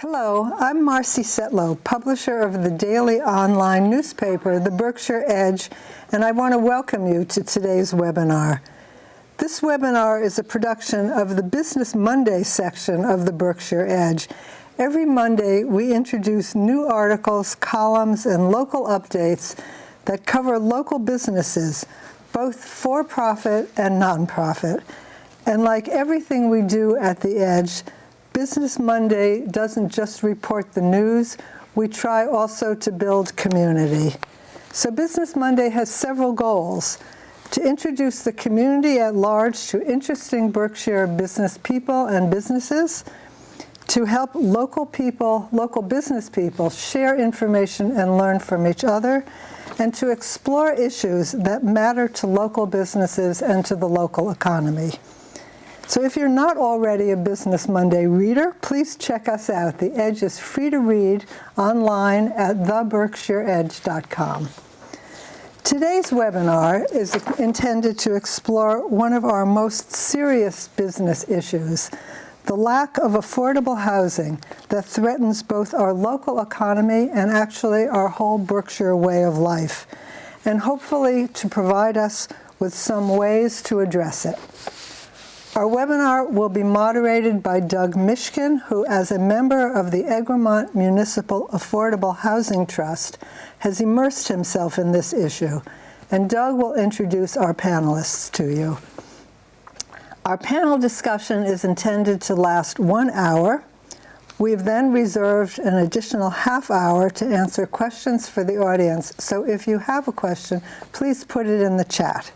Hello, I'm Marcy Setlow, publisher of the daily online newspaper, the Berkshire Edge, and I want to welcome you to today's webinar. This webinar is a production of the Business Monday section of the Berkshire Edge. Every Monday, we introduce new articles, columns, and local updates that cover local businesses, both for-profit and nonprofit. And like everything we do at the Edge, Business Monday doesn't just report the news, we try also to build community. So Business Monday has several goals: to introduce the community at large to interesting Berkshire business people and businesses, to help local business people share information and learn from each other, and to explore issues that matter to local businesses and to the local economy. So if you're not already a Business Monday reader, please check us out. The Edge is free to read online at theberkshireedge.com. Today's webinar is intended to explore one of our most serious business issues, the lack of affordable housing that threatens both our local economy and actually our whole Berkshire way of life, and hopefully to provide us with some ways to address it. Our webinar will be moderated by Doug Mishkin, who, as a member of the Egremont Municipal Affordable Housing Trust, has immersed himself in this issue, and Doug will introduce our panelists to you. Our panel discussion is intended to last 1 hour. We've then reserved an additional half hour to answer questions for the audience, so if you have a question, please put it in the chat.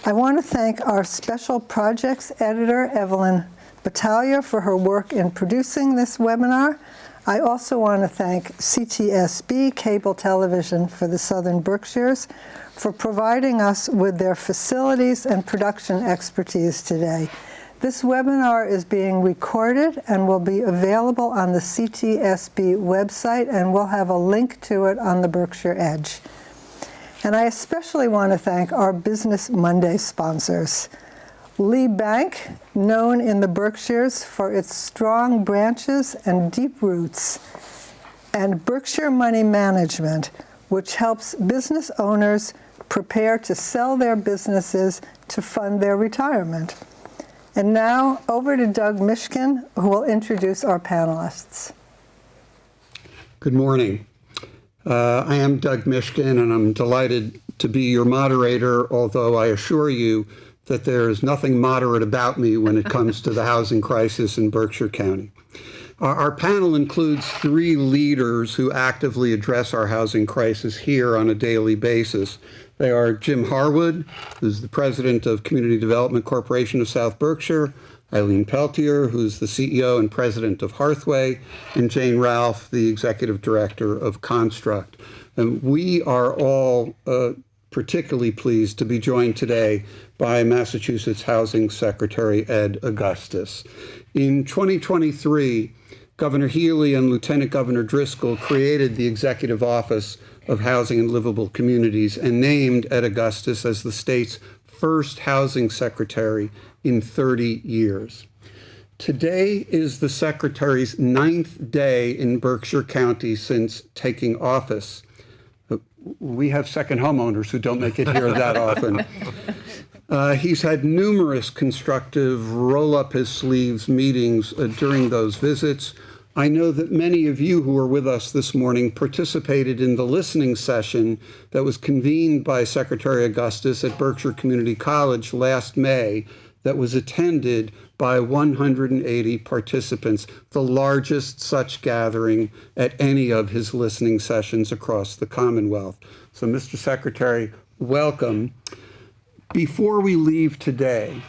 I want to thank our special projects editor, Eileen Peltier, for her work in producing this webinar. I also want to thank CTSB Cable Television for the Southern Berkshires for providing us with their facilities and production expertise today. This webinar is being recorded and will be available on the CTSB website, and we'll have a link to it on the Berkshire Edge. And I especially want to thank our Business Monday sponsors. Lee Bank, known in the Berkshires for its strong branches and deep roots, and Berkshire Money Management, which helps business owners prepare to sell their businesses to fund their retirement. And now, over to Doug Mishkin, who will introduce our panelists. Good morning. I am Doug Mishkin, and I'm delighted to be your moderator, although I assure you that there is nothing moderate about me when it comes to the housing crisis in Berkshire County. Our panel includes 3 leaders who actively address our housing crisis here on a daily basis. They are Jim Harwood, who's the president of Community Development Corporation of South Berkshire, Eileen Peltier, who's the CEO and president of Hearthway, and Jane Ralph, the executive director of Construct. And we are all particularly pleased to be joined today by Massachusetts Housing Secretary Ed Augustus. In 2023, Governor Healy and Lieutenant Governor Driscoll created the Executive Office of Housing and Livable Communities and named Ed Augustus as the state's first housing secretary in 30 years. Today is the Secretary's 9th day in Berkshire County since taking office. We have second homeowners who don't make it here that often. He's had numerous constructive roll-up-his-sleeves meetings during those visits. I know that many of you who are with us this morning participated in the listening session that was convened by Secretary Augustus at Berkshire Community College last May, that was attended by 180 participants, the largest such gathering at any of his listening sessions across the Commonwealth. So, Mr. Secretary, welcome. Before we leave today,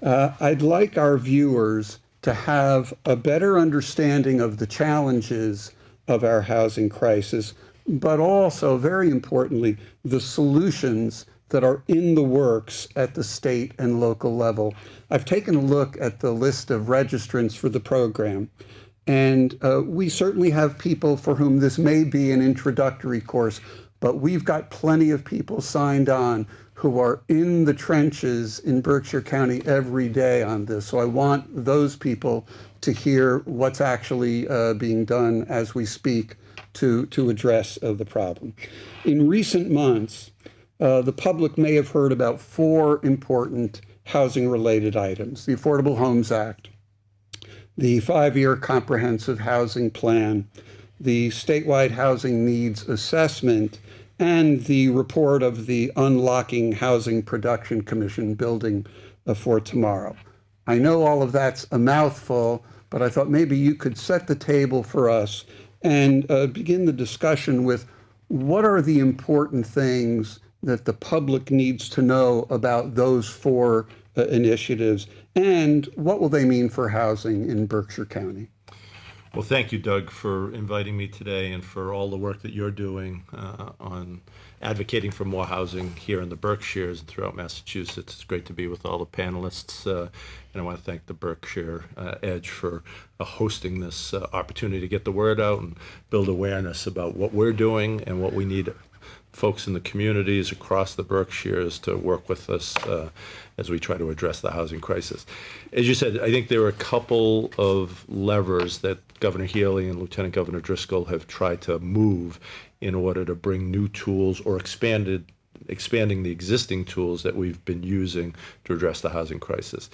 I'd like our viewers to have a better understanding of the challenges of our housing crisis, but also, very importantly, the solutions that are in the works at the state and local level. I've taken a look at the list of registrants for the program, and we certainly have people for whom this may be an introductory course, but we've got plenty of people signed on who are in the trenches in Berkshire County every day on this. So I want those people to hear what's actually being done as we speak to address the problem. In recent months, the public may have heard about 4 important housing-related items: the Affordable Homes Act, the 5-year comprehensive housing plan, the statewide housing needs assessment, and the report of the Unlocking Housing Production Commission building for tomorrow. I know all of that's a mouthful, but I thought maybe you could set the table for us and begin the discussion with what are the important things that the public needs to know about those 4 initiatives, and what will they mean for housing in Berkshire County? Well, thank you, Doug, for inviting me today and for all the work that you're doing on advocating for more housing here in the Berkshires and throughout Massachusetts. It's great to be with all the panelists, and I want to thank the Berkshire Edge for hosting this opportunity to get the word out and build awareness about what we're doing and what we need folks in the communities across the Berkshires to work with us as we try to address the housing crisis. As you said, I think there are a couple of levers that Governor Healy and Lieutenant Governor Driscoll have tried to move in order to bring new tools or expanding the existing tools that we've been using to address the housing crisis.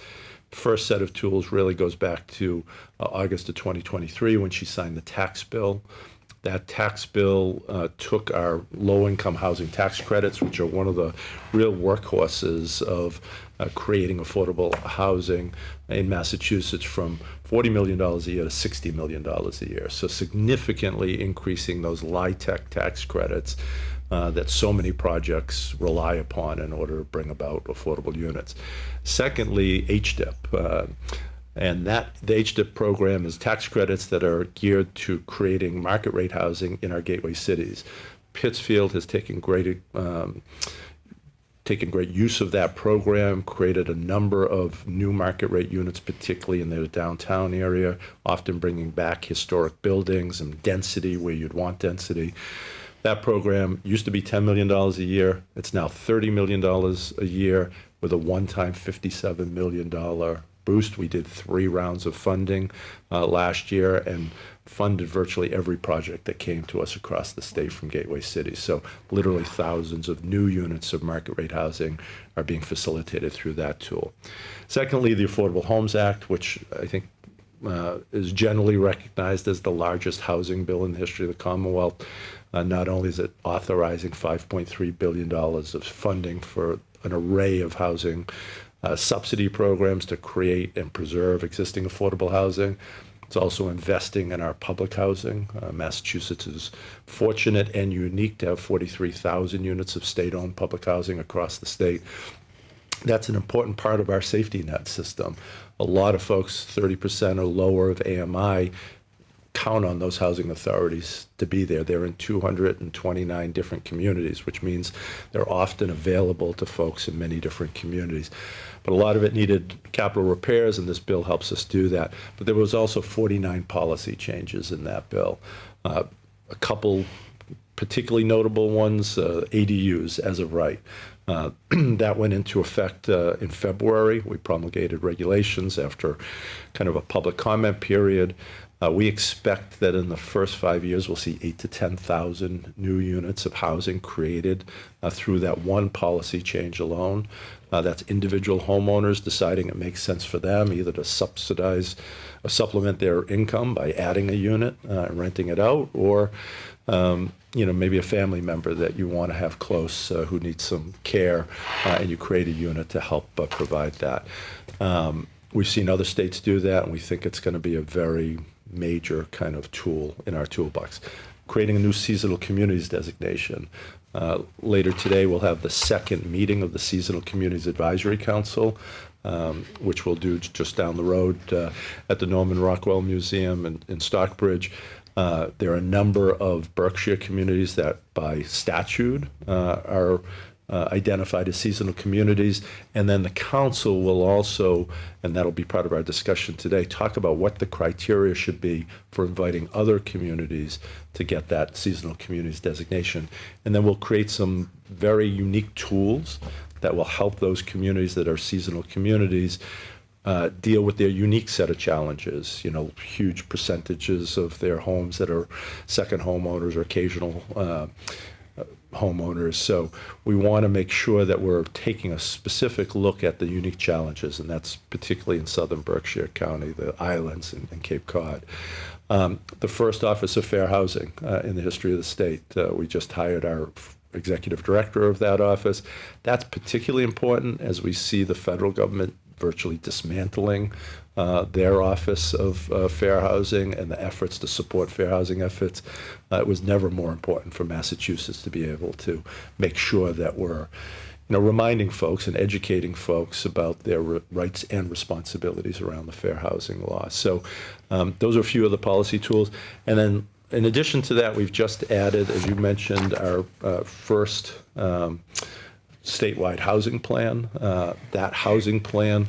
First set of tools really goes back to August of 2023 when she signed the tax bill. That tax bill took our low-income housing tax credits, which are one of the real workhorses of creating affordable housing in Massachusetts, from $40 million a year to $60 million a year. So significantly increasing those LIHTC tax credits that so many projects rely upon in order to bring about affordable units. Secondly, HDIP. And the HDIP program is tax credits that are geared to creating market rate housing in our gateway cities. Pittsfield has taken great use of that program, created a number of new market rate units, particularly in the downtown area, often bringing back historic buildings and density where you'd want density. That program used to be $10 million a year. It's now $30 million a year with a one-time $57 million boost. We did 3 rounds of funding last year and funded virtually every project that came to us across the state from gateway cities. So literally thousands of new units of market rate housing are being facilitated through that tool. Secondly, the Affordable Homes Act, which I think is generally recognized as the largest housing bill in the history of the Commonwealth. Not only is it authorizing $5.3 billion of funding for an array of housing subsidy programs to create and preserve existing affordable housing, it's also investing in our public housing. Massachusetts is fortunate and unique to have 43,000 units of state-owned public housing across the state. That's an important part of our safety net system. A lot of folks, 30% or lower of AMI, count on those housing authorities to be there. They're in 229 different communities, which means they're often available to folks in many different communities. But a lot of it needed capital repairs, and this bill helps us do that. But there was also 49 policy changes in that bill. A couple particularly notable ones, ADUs as of right. That went into effect in February. We promulgated regulations after kind of a public comment period. We expect that in the first 5 years, we'll see 8,000 to 10,000 new units of housing created through that one policy change alone. That's individual homeowners deciding it makes sense for them either to subsidize or supplement their income by adding a unit, renting it out, or maybe a family member that you want to have close who needs some care, and you create a unit to help provide that. We've seen other states do that, and we think it's going to be a very major kind of tool in our toolbox. Creating a new seasonal communities designation. Later today, we'll have the second meeting of the Seasonal Communities Advisory Council, which we'll do just down the road at the Norman Rockwell Museum in Stockbridge. There are a number of Berkshire communities that by statute are identified as seasonal communities, and then the council will also, and that'll be part of our discussion today, talk about what the criteria should be for inviting other communities to get that seasonal communities designation. And then we'll create some very unique tools that will help those communities that are seasonal communities deal with their unique set of challenges. Huge percentages of their homes that are second homeowners or occasional homeowners. So we want to make sure that we're taking a specific look at the unique challenges, and that's particularly in southern Berkshire County, the islands, and Cape Cod. The first Office of Fair Housing in the history of the state. We just hired our executive director of that office. That's particularly important as we see the federal government virtually dismantling their Office of Fair Housing and the efforts to support fair housing efforts. It was never more important for Massachusetts to be able to make sure that we're reminding folks and educating folks about their rights and responsibilities around the fair housing law. So those are a few of the policy tools. And then in addition to that, we've just added, as you mentioned, our first statewide housing plan. That housing plan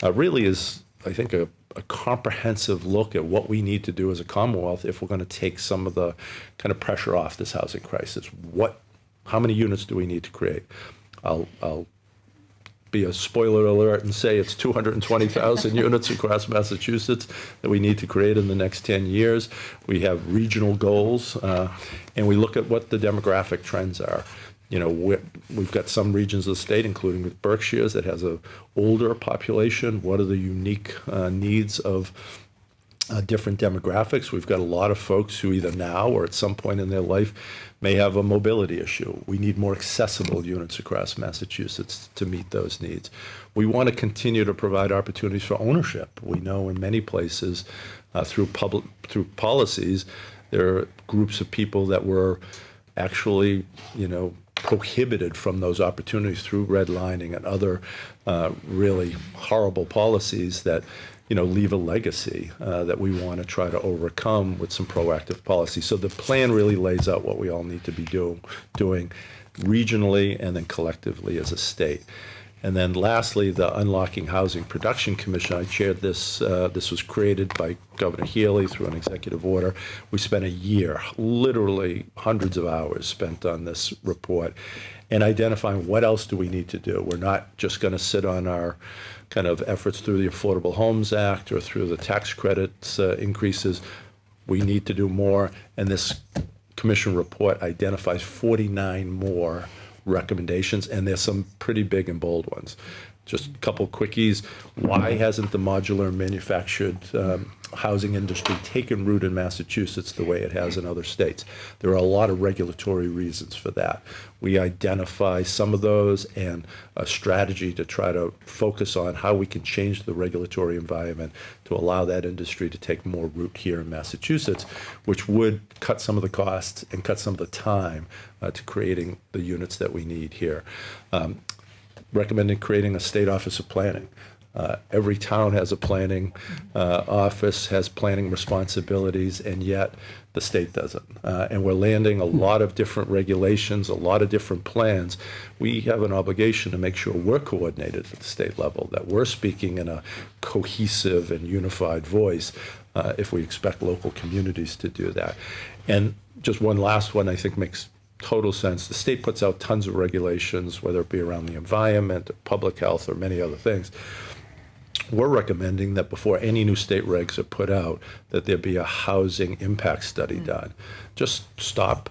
really is, I think, a comprehensive look at what we need to do as a Commonwealth if we're going to take some of the kind of pressure off this housing crisis. How many units do we need to create? I'll be a spoiler alert and say it's 220,000 units across Massachusetts that we need to create in the next 10 years. We have regional goals, and we look at what the demographic trends are. We've got some regions of the state, including with Berkshires, that has an older population. What are the unique needs of different demographics? We've got a lot of folks who either now or at some point in their life may have a mobility issue. We need more accessible units across Massachusetts to meet those needs. We want to continue to provide opportunities for ownership. We know in many places through policies, there are groups of people that were actually, prohibited from those opportunities through redlining and other really horrible policies that leave a legacy that we want to try to overcome with some proactive policy. So the plan really lays out what we all need to be doing regionally and then collectively as a state. And then lastly, the Unlocking Housing Production Commission. I chaired this. This was created by Governor Healy through an executive order. We spent a year, literally hundreds of hours spent on this report and identifying what else do we need to do. We're not just going to sit on our kind of efforts through the Affordable Homes Act or through the tax credits increases. We need to do more. And this commission report identifies 49 more recommendations, and there's some pretty big and bold ones. Just a couple quickies. Why hasn't the modular manufactured housing industry taken root in Massachusetts the way it has in other states? There are a lot of regulatory reasons for that. We identify some of those and a strategy to try to focus on how we can change the regulatory environment to allow that industry to take more root here in Massachusetts, which would cut some of the costs and cut some of the time to creating the units that we need here. Recommending creating a state office of planning. Every town has a planning office, has planning responsibilities, and yet the state doesn't. And we're landing a lot of different regulations, a lot of different plans. We have an obligation to make sure we're coordinated at the state level, that we're speaking in a cohesive and unified voice if we expect local communities to do that. And just one last one I think makes total sense. The state puts out tons of regulations, whether it be around the environment, or public health, or many other things. We're recommending that before any new state regs are put out, that there be a housing impact study done. Just stop.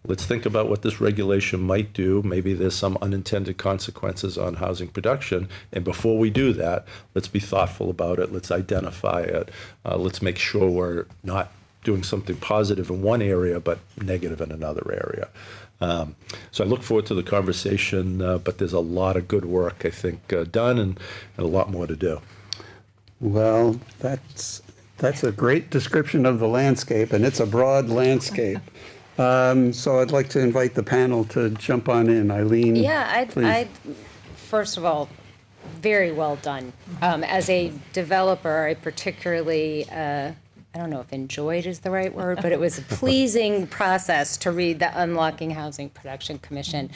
Let's think about what this regulation might do. Maybe there's some unintended consequences on housing production. And before we do that, let's be thoughtful about it. Let's identify it. Let's make sure we're not doing something positive in one area but negative in another area. So I look forward to the conversation, but there's a lot of good work, I think, done and a lot more to do. Well, that's a great description of the landscape, and it's a broad landscape. So I'd like to invite the panel to jump on in. Eileen, please. First of all, very well done. As a developer, I particularly I don't know if enjoyed is the right word, but it was a pleasing process to read the Unlocking Housing Production Commission.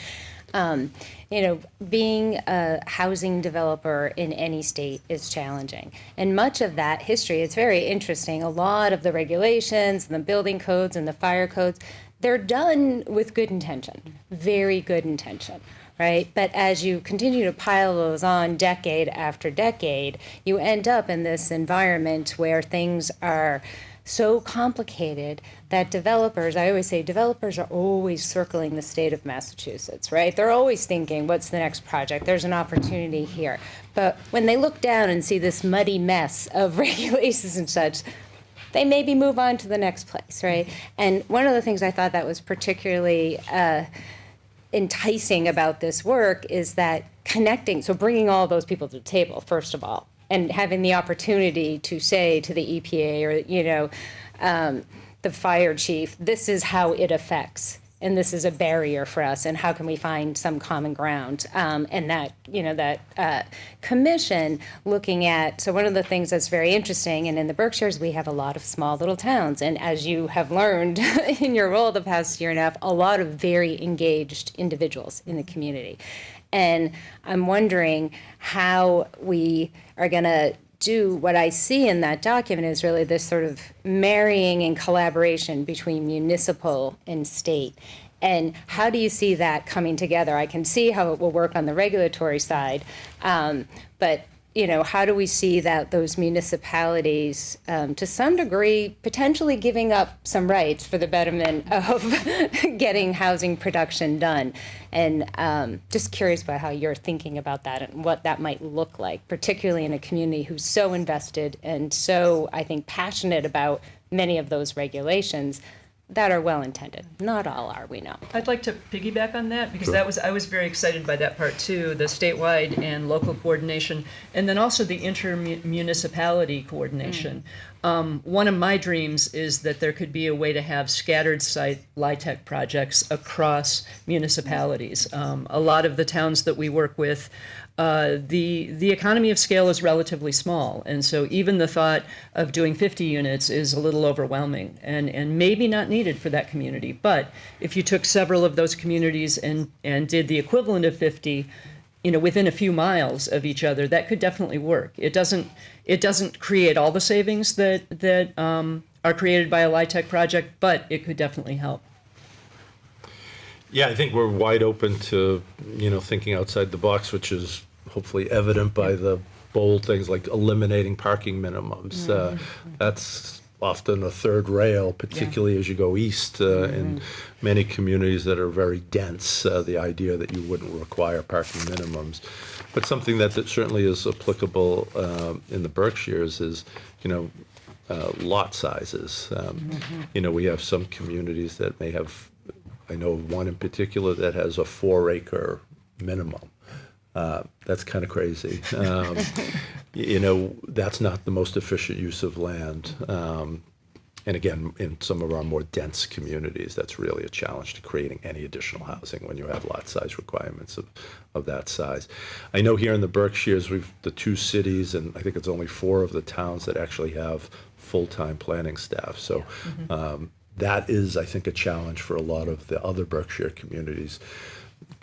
Being a housing developer in any state is challenging. And much of that history, it's very interesting. A lot of the regulations and the building codes and the fire codes, they're done with good intention, very good intention. right? But as you continue to pile those on decade after decade, you end up in this environment where things are so complicated that developers, I always say developers are always circling the state of Massachusetts, right? They're always thinking, what's the next project? There's an opportunity here. But when they look down and see this muddy mess of regulations and such, they maybe move on to the next place, right? And one of the things I thought that was particularly enticing about this work is that connecting, so bringing all those people to the table, first of all, and having the opportunity to say to the EPA or, the fire chief, this is how it affects, and this is a barrier for us, and how can we find some common ground? And that commission looking at, so one of the things that's very interesting, and in the Berkshires, we have a lot of small little towns, and as you have learned in your role the past year and a half, a lot of very engaged individuals in the community. And I'm wondering how we are going to do what I see in that document is really this sort of marrying and collaboration between municipal and state. And how do you see that coming together? I can see how it will work on the regulatory side, but how do we see that those municipalities, to some degree, potentially giving up some rights for the betterment of getting housing production done? And just curious about how you're thinking about that and what that might look like, particularly in a community who's so invested and so, I think, passionate about many of those regulations that are well-intended. Not all are, we know. I'd like to piggyback on that because I was very excited by that part too, the statewide and local coordination, and then also the intermunicipality coordination. One of my dreams is that there could be a way to have scattered site LIHTC projects across municipalities. A lot of the towns that we work with, the economy of scale is relatively small, and so even the thought of doing 50 units is a little overwhelming and maybe not needed for that community. But if you took several of those communities and did the equivalent of 50, within a few miles of each other, that could definitely work. It doesn't create all the savings that are created by a LIHTC project, but it could definitely help. Yeah, I think we're wide open to, thinking outside the box, which is hopefully evident by the bold things like eliminating parking minimums. That's often a third rail, particularly as you go east in many communities that are very dense, the idea that you wouldn't require parking minimums. But something that certainly is applicable in the Berkshires is, lot sizes. We have some communities that may have, I know of one in particular that has a 4-acre minimum. That's kind of crazy. That's not the most efficient use of land. And again, in some of our more dense communities, that's really a challenge to creating any additional housing when you have lot size requirements of that size. I know here in the Berkshires, we've the 2 cities, and I think it's only 4 of the towns that actually have full-time planning staff. So that is, I think, a challenge for a lot of the other Berkshire communities,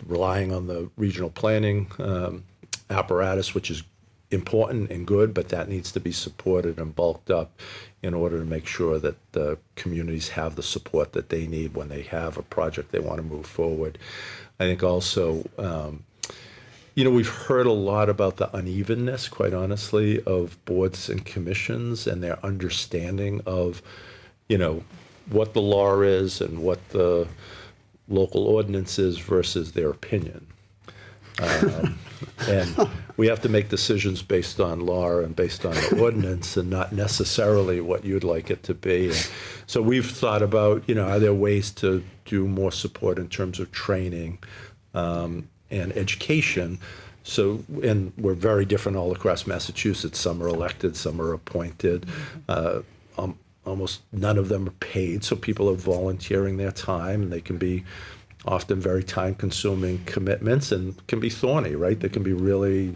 relying on the regional planning apparatus, which is important and good, but that needs to be supported and bulked up in order to make sure that the communities have the support that they need when they have a project they want to move forward. I think also, we've heard a lot about the unevenness, quite honestly, of boards and commissions and their understanding of, what the law is and what the local ordinance is versus their opinion. And we have to make decisions based on law and based on the ordinance and not necessarily what you'd like it to be. And so we've thought about, are there ways to do more support in terms of training and education? So, and we're very different all across Massachusetts. Some are elected, some are appointed. Almost none of them are paid, so people are volunteering their time, and they can be often very time-consuming commitments and can be thorny, right? There can be really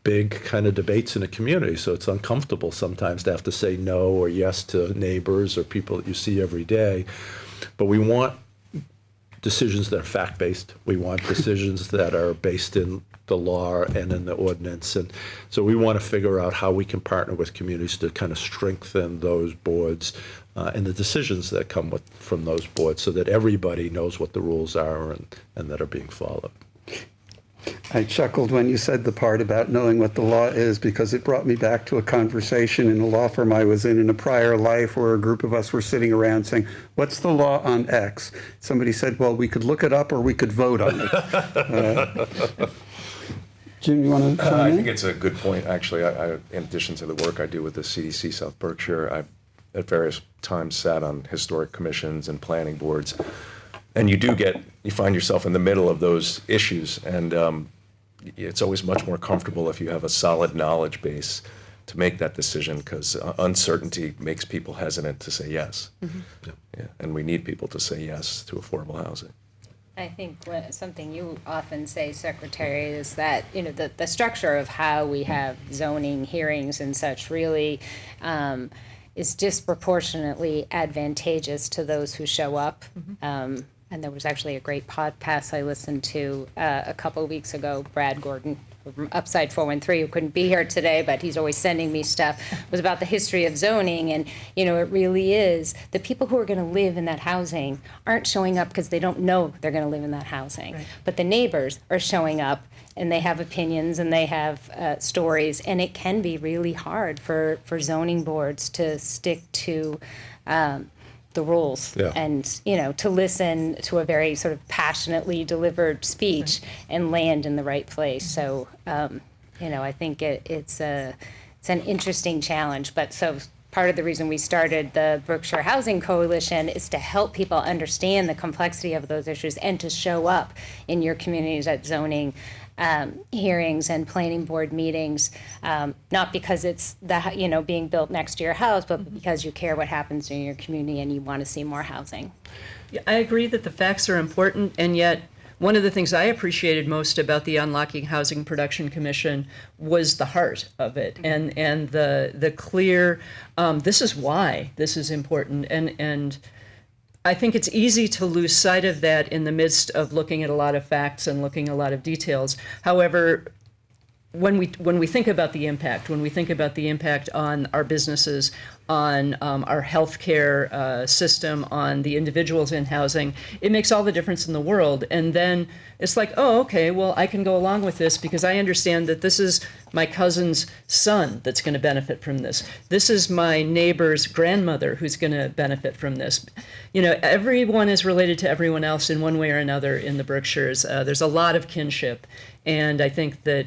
big kind of debates in a community, so it's uncomfortable sometimes to have to say no or yes to neighbors or people that you see every day. But we want decisions that are fact-based. We want decisions that are based in the law and in the ordinance. And so we want to figure out how we can partner with communities to kind of strengthen those boards and the decisions that come from those boards so that everybody knows what the rules are and that are being followed. I chuckled when you said the part about knowing what the law is, because it brought me back to a conversation in a law firm I was in a prior life, where a group of us were sitting around saying, what's the law on X? Somebody said, well, we could look it up or we could vote on it. Jim, you want to chime I in? think it's a good point, actually. In addition to the work I do with the CDC South Berkshire, I've at various times sat on historic commissions and planning boards. And you find yourself in the middle of those issues. And it's always much more comfortable if you have a solid knowledge base to make that decision, because uncertainty makes people hesitant to say yes. Mm-hmm. Yeah. And we need people to say yes to affordable housing. I think something you often say, Secretary, is that, the structure of how we have zoning hearings and such really is disproportionately advantageous to those who show up. Mm-hmm. And there was actually a great podcast I listened to a couple of weeks ago. Brad Gordon from Upside 413, who couldn't be here today, but he's always sending me stuff, was about the history of zoning. And, it really is, the people who are going to live in that housing aren't showing up because they don't know they're going to live in that housing. Right. But the neighbors are showing up, and they have opinions and they have stories. And it can be really hard for zoning boards to stick to the rules, Yeah. and to listen to a very sort of passionately delivered speech and land in the right place. So I think it's an interesting challenge. But so part of the reason we started the Berkshire Housing Coalition is to help people understand the complexity of those issues and to show up in your communities at zoning hearings and planning board meetings, not because it's being built next to your house, but because you care what happens in your community and you want to see more housing. Yeah, I agree that the facts are important, and yet one of the things I appreciated most about the Unlocking Housing Production Commission was the heart of it, and the clear, this is why this is important, and I think it's easy to lose sight of that in the midst of looking at a lot of facts and looking at a lot of details. However, when we think about the impact, on our businesses, on our healthcare system, on the individuals in housing, it makes all the difference in the world. And then it's like, oh, okay, well, I can go along with this because I understand that this is my cousin's son that's going to benefit from this. This is my neighbor's grandmother who's going to benefit from this. Everyone is related to everyone else in one way or another in the Berkshires. There's a lot of kinship, and I think that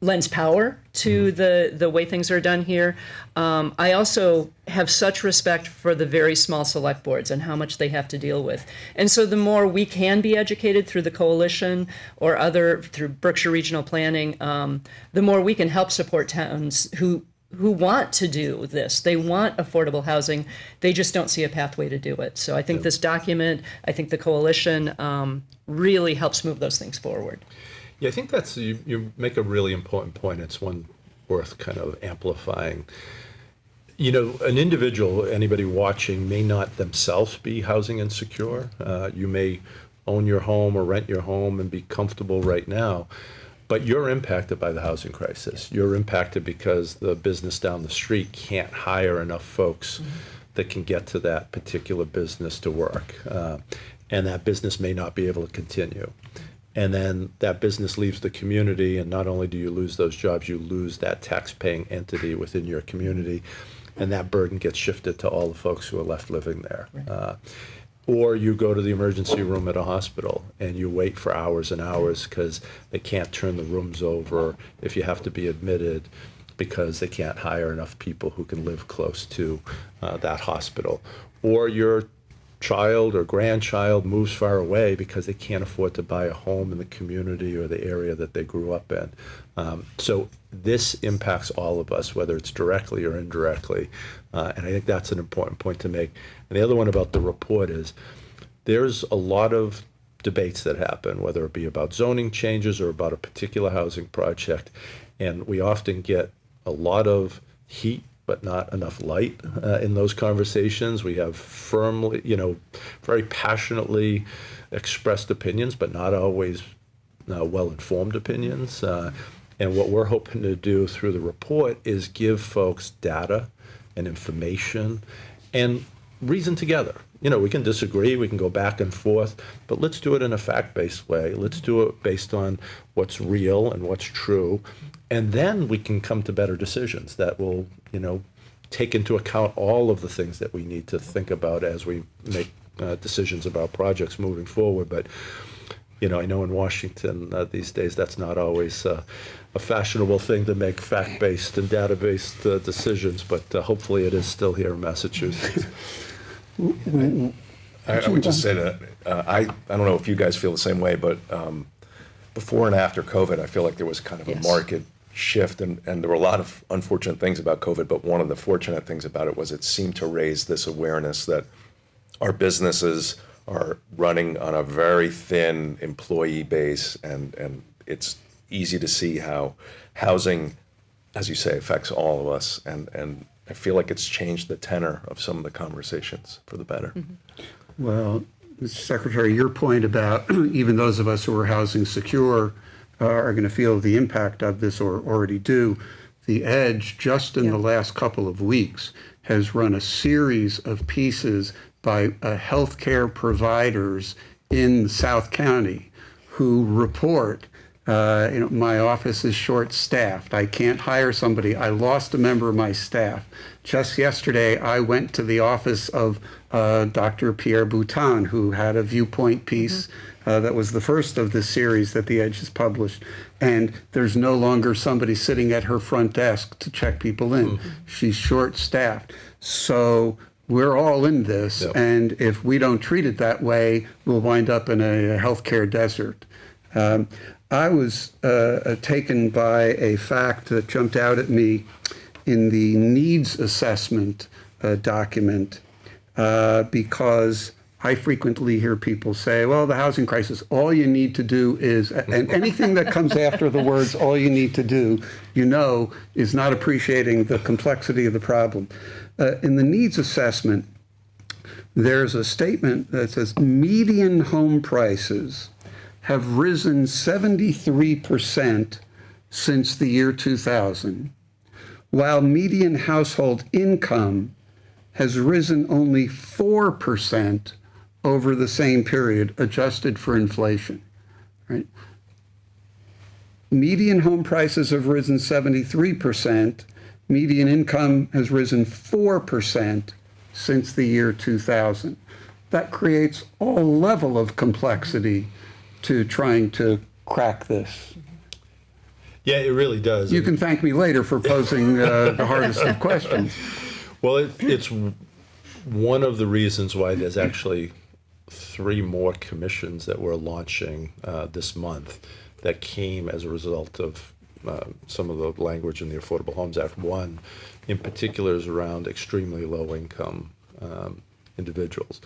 lends power to the way things are done here. I also have such respect for the very small select boards and how much they have to deal with. And so the more we can be educated through the coalition or through Berkshire Regional Planning, the more we can help support towns who want to do this. They want affordable housing. They just don't see a pathway to do it. So I think this document, I think the coalition really helps move those things forward. Yeah, I think that's, you make a really important point. It's one worth kind of amplifying. An individual, anybody watching, may not themselves be housing insecure. You may own your home or rent your home and be comfortable right now, but you're impacted by the housing crisis. You're impacted because the business down the street can't hire enough folks that can get to that particular business to work. And that business may not be able to continue. And then that business leaves the community, and not only do you lose those jobs, you lose that tax-paying entity within your community, and that burden gets shifted to all the folks who are left living there. Right. Or you go to the emergency room at a hospital, and you wait for hours and hours because they can't turn the rooms over if you have to be admitted, because they can't hire enough people who can live close to that hospital. Or your child or grandchild moves far away because they can't afford to buy a home in the community or the area that they grew up in. So this impacts all of us, whether it's directly or indirectly. And I think that's an important point to make. And the other one about the report is there's a lot of debates that happen, whether it be about zoning changes or about a particular housing project. And we often get a lot of heat but not enough light in those conversations. We have firmly, very passionately expressed opinions, but not always well-informed opinions. And what we're hoping to do through the report is give folks data and information and reason together. We can disagree, we can go back and forth, but let's do it in a fact-based way. Let's do it based on what's real and what's true. And then we can come to better decisions that will, take into account all of the things that we need to think about as we make decisions about projects moving forward. But, I know in Washington these days that's not always a fashionable thing to make fact-based and data-based decisions, but hopefully it is still here in Massachusetts. I would just say that I don't know if you guys feel the same way, but before and after COVID, I feel like there was kind of a market shift, and there were a lot of unfortunate things about COVID, but one of the fortunate things about it was it seemed to raise this awareness that our businesses are running on a very thin employee base, and it's easy to see how housing, as you say, affects all of us, and I feel like it's changed the tenor of some of the conversations for the better. Well, Mr. Secretary, your point about even those of us who are housing secure are going to feel the impact of this or already do. The Edge, just in the last couple of weeks, has run a series of pieces by healthcare providers in South County who report, my office is short-staffed. I can't hire somebody. I lost a member of my staff. Just yesterday, I went to the office of Dr. Pierre Boutin, who had a viewpoint piece that was the first of this series that the Edge has published. And there's no longer somebody sitting at her front desk to check people in. She's short-staffed. So we're all in this. Yep. And if we don't treat it that way, we'll wind up in a healthcare desert. I was taken by a fact that jumped out at me in the needs assessment document because I frequently hear people say, well, the housing crisis, all you need to do is, and anything that comes after the words, all you need to do, is not appreciating the complexity of the problem. In the needs assessment, there's a statement that says median home prices have risen 73% since the year 2000, while median household income has risen only 4% over the same period, adjusted for inflation. Right? Median home prices have risen 73%. Median income has risen 4% since the year 2000. That creates a level of complexity to trying to crack this. Yeah, it really does. You can thank me later for posing the hardest of questions. Well, it's one of the reasons why there's actually 3 more commissions that we're launching this month that came as a result of some of the language in the Affordable Homes Act. One in particular is around extremely low income individuals.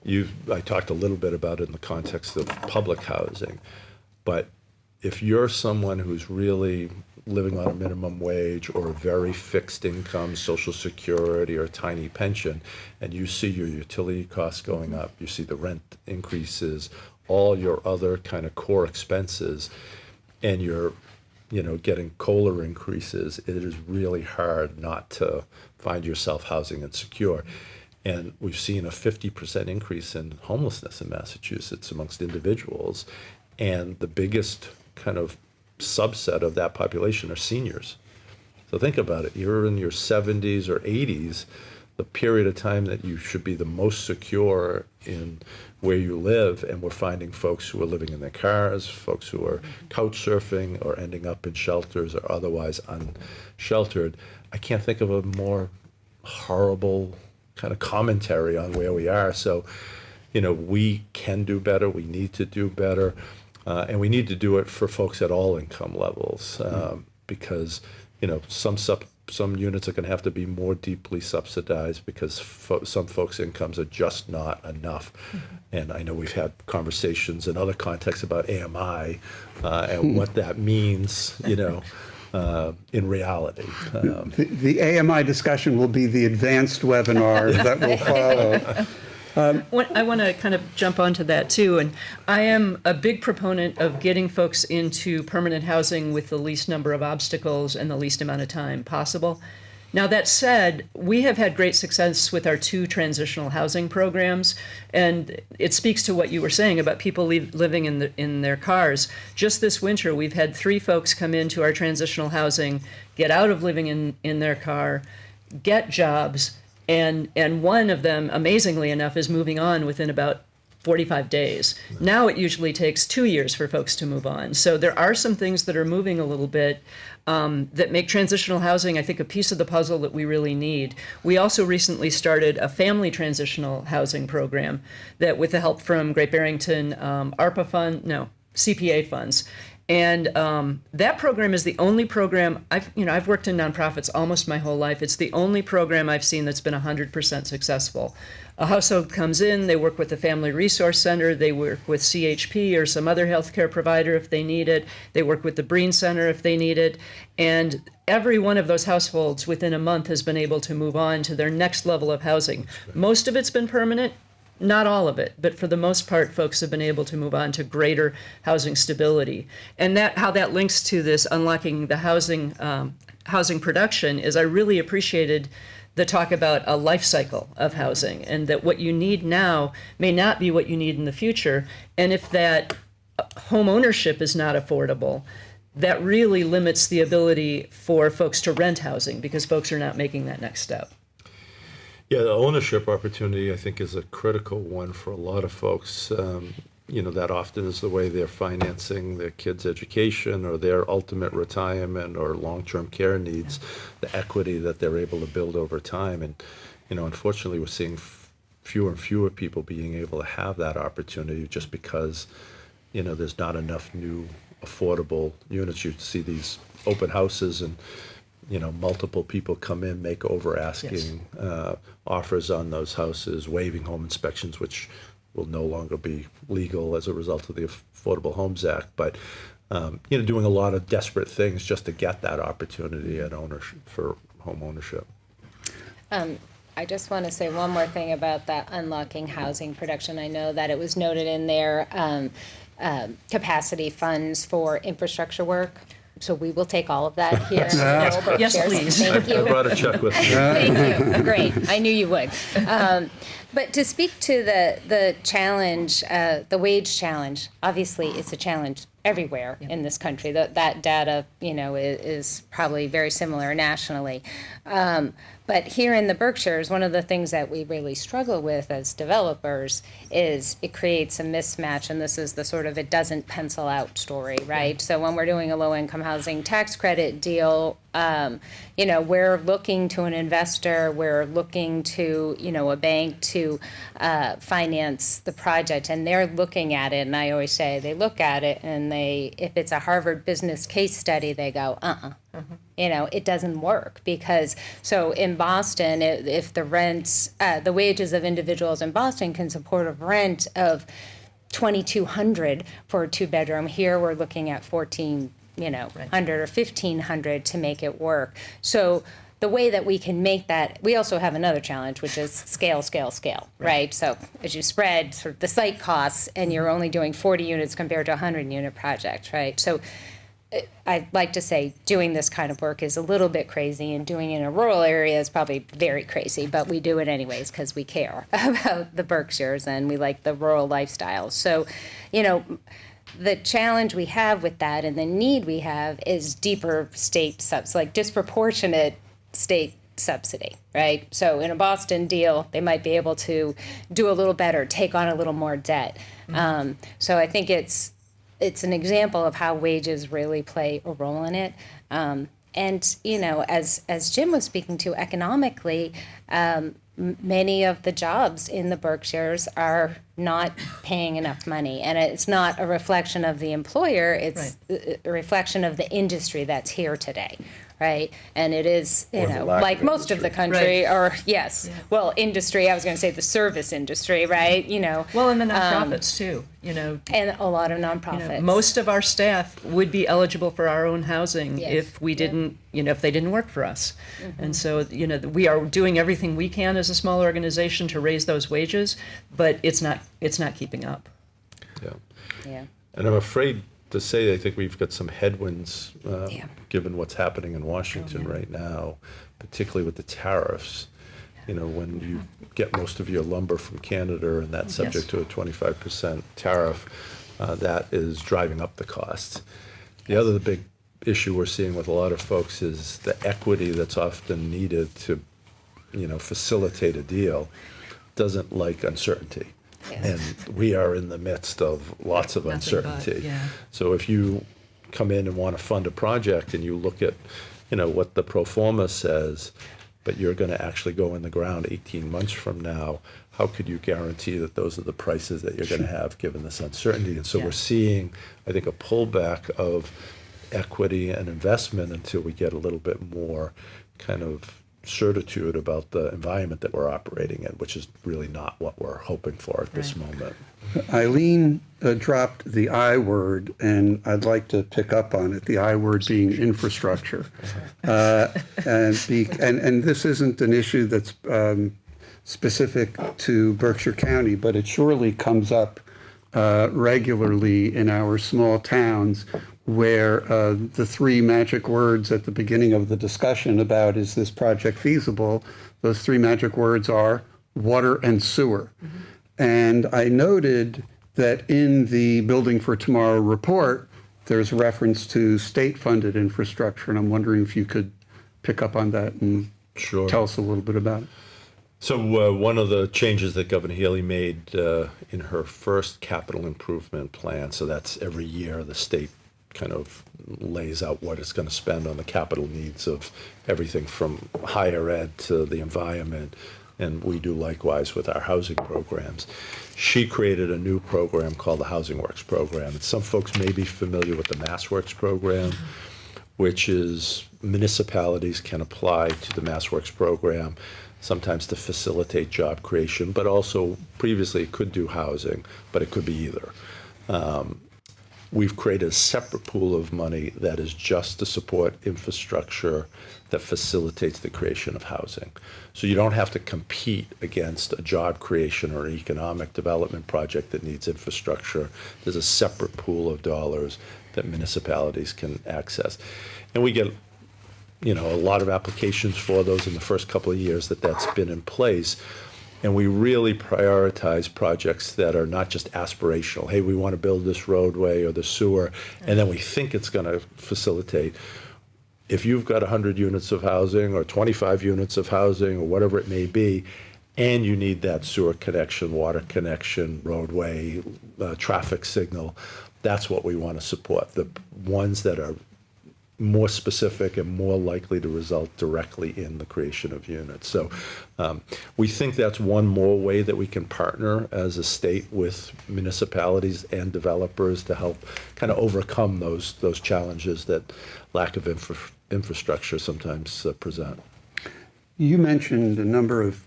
I talked a little bit about it in the context of public housing, but if you're someone who's really living on a minimum wage or a very fixed income, Social Security or a tiny pension, and you see your utility costs going up, you see the rent increases, all your other kind of core expenses, and you're getting COLA increases, it is really hard not to find yourself housing insecure. And we've seen a 50% increase in homelessness in Massachusetts amongst individuals. And the biggest kind of subset of that population are seniors. So think about it. You're in your 70s or 80s, the period of time that you should be the most secure in where you live, and we're finding folks who are living in their cars, folks who are couch surfing or ending up in shelters or otherwise unsheltered. I can't think of a more horrible kind of commentary on where we are. So, we can do better, we need to do better, and we need to do it for folks at all income levels, because, some units are going to have to be more deeply subsidized because some folks' incomes are just not enough. And I know we've had conversations in other contexts about AMI and what that means, in reality. The AMI discussion will be the advanced webinar that will follow. I want to kind of jump onto that too, and I am a big proponent of getting folks into permanent housing with the least number of obstacles and the least amount of time possible. Now, that said, we have had great success with our 2 transitional housing programs, and it speaks to what you were saying about people living in their cars. Just this winter, we've had 3 folks come into our transitional housing, get out of living in their car, get jobs, and one of them, amazingly enough, is moving on within about 45 days. Now it usually takes 2 years for folks to move on. So there are some things that are moving a little bit that make transitional housing, I think, a piece of the puzzle that we really need. We also recently started a family transitional housing program that, with the help from Great Barrington CPA funds. And that program is the only program, I've worked in nonprofits almost my whole life. It's the only program I've seen that's been 100% successful. A household comes in, they work with the Family Resource Center, they work with CHP or some other healthcare provider if they need it, they work with the Breen Center if they need it, and every one of those households within a month has been able to move on to their next level of housing. Most of it's been permanent, not all of it, but for the most part, folks have been able to move on to greater housing stability. And how that links to this unlocking the housing production is I really appreciated the talk about a life cycle of housing, and that what you need now may not be what you need in the future. And if that home ownership is not affordable, that really limits the ability for folks to rent housing because folks are not making that next step. Yeah, the ownership opportunity, I think, is a critical one for a lot of folks. That often is the way they're financing their kids' education or their ultimate retirement or long-term care needs, the equity that they're able to build over time. And, unfortunately, we're seeing fewer and fewer people being able to have that opportunity just because, there's not enough new affordable units. You see these open houses and, multiple people come in, make over asking offers on those houses, waiving home inspections, which will no longer be legal as a result of the Affordable Homes Act. But, doing a lot of desperate things just to get that opportunity at ownership for home ownership. I just want to say one more thing about that unlocking housing production. I know that it was noted in there, capacity funds for infrastructure work. So we will take all of that here. Yes, please. Thank you. I brought a check with me. Thank you. Great. I knew you would. But to speak to the challenge, the wage challenge, obviously it's a challenge everywhere in this country. That data, is probably very similar nationally. But here in the Berkshires, one of the things that we really struggle with as developers is it creates a mismatch, and this is the sort of it doesn't pencil out story, right? So when we're doing a low-income housing tax credit deal, we're looking to an investor, we're looking to, a bank to finance the project, and they're looking at it, and I always say they look at it, and if it's a Harvard business case study, they go, it doesn't work because, so in Boston, if the rents, the wages of individuals in Boston can support a rent of $2,200 for a 2-bedroom, here we're looking at $1,400 or $1,500 to make it work. So the way that we can make that, we also have another challenge, which is scale, right? So as you spread sort of the site costs and you're only doing 40 units compared to a 100-unit project, right? So I'd like to say doing this kind of work is a little bit crazy, and doing it in a rural area is probably very crazy, but we do it anyways because we care about the Berkshires and we like the rural lifestyle. So, the challenge we have with that and the need we have is deeper state disproportionate state subsidy, right? So in a Boston deal, they might be able to do a little better, take on a little more debt. So I think it's an example of how wages really play a role in it. And, as Jim was speaking to, economically, many of the jobs in the Berkshires are not paying enough money. And it's not a reflection of the employer, it's a reflection of the industry that's here today. Right, and it is, like most of the country, or industry. I was going to say the service industry, right? Well, and the nonprofits too. And a lot of nonprofits. Most of our staff would be eligible for our own housing if we didn't, if they didn't work for us. And so, we are doing everything we can as a small organization to raise those wages, but it's not keeping up. Yeah. And I'm afraid to say, I think we've got some headwinds, Yeah. given what's happening in Washington right now, particularly with the tariffs. You know, when you get most of your lumber from Canada and that's subject to a 25% tariff, that is driving up the costs. The other big issue we're seeing with a lot of folks is the equity that's often needed to, you know, facilitate a deal doesn't like uncertainty. And we are in the midst of lots of uncertainty. yeah. So if you come in and want to fund a project and you look at, you know, what the pro forma says, but you're going to actually go in the ground 18 months from now, how could you guarantee that those are the prices that you're going to have given this uncertainty? And so we're seeing, I think, a pullback of equity and investment until we get a little bit more kind of certitude about the environment that we're operating in, which is really not what we're hoping for at this moment. Eileen dropped the I word, and I'd like to pick up on it, the I word being infrastructure. And this isn't an issue that's specific to Berkshire County, but it surely comes up regularly in our small towns where the three magic words at the beginning of the discussion about is this project feasible, those three magic words are water and sewer. Mm-hmm. And I noted that in the Building for Tomorrow report, there's reference to state-funded infrastructure, and I'm wondering if you could pick up on that and tell us a little bit about it. So one of the changes that Governor Healy made in her first capital improvement plan, so that's every year the state kind of lays out what it's going to spend on the capital needs of everything from higher ed to the environment, and we do likewise with our housing programs. She created a new program called the Housing Works program. And some folks may be familiar with the Mass Works program, which is municipalities can apply to the Mass Works program, sometimes to facilitate job creation, but also previously it could do housing, but it could be either. We've created a separate pool of money that is just to support infrastructure that facilitates the creation of housing. So you don't have to compete against a job creation or economic development project that needs infrastructure. There's a separate pool of dollars that municipalities can access. And we get, you know, a lot of applications for those in the first couple of years that's been in place. And we really prioritize projects that are not just aspirational. Hey, we want to build this roadway or the sewer, and then we think it's going to facilitate. If you've got 100 units of housing or 25 units of housing or whatever it may be, and you need that sewer connection, water connection, roadway, traffic signal, that's what we want to support. The ones that are more specific and more likely to result directly in the creation of units. So we think that's one more way that we can partner as a state with municipalities and developers to help kind of overcome those challenges that lack of infrastructure sometimes present. You mentioned a number of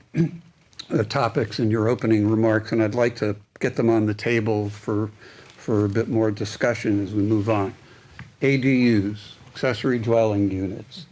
topics in your opening remarks, and I'd like to get them on the table for a bit more discussion as we move on. ADUs, accessory dwelling units.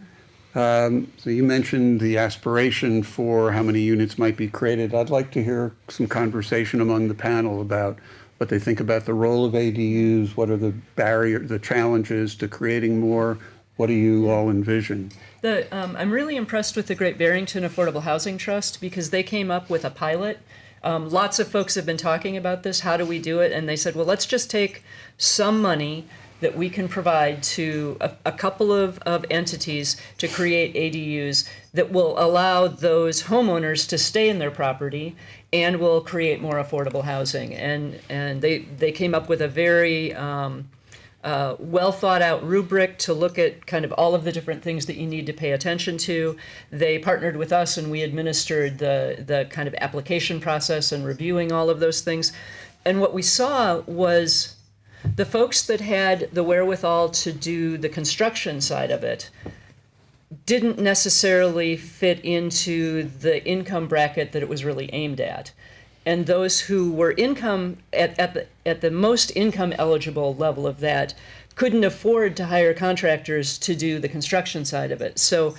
So you mentioned the aspiration for how many units might be created. I'd like to hear some conversation among the panel about what they think about the role of ADUs, what are the challenges to creating more, what do you all envision? I'm really impressed with the Great Barrington Affordable Housing Trust because they came up with a pilot. Lots of folks have been talking about this, how do we do it? And they said, well, let's just take some money that we can provide to a couple of entities to create ADUs that will allow those homeowners to stay in their property and will create more affordable housing. And they came up with a very well thought out rubric to look at kind of all of the different things that you need to pay attention to. They partnered with us and we administered the kind of application process and reviewing all of those things. And what we saw was the folks that had the wherewithal to do the construction side of it didn't necessarily fit into the income bracket that it was really aimed at. And those who were income at the most income eligible level of that couldn't afford to hire contractors to do the construction side of it. So,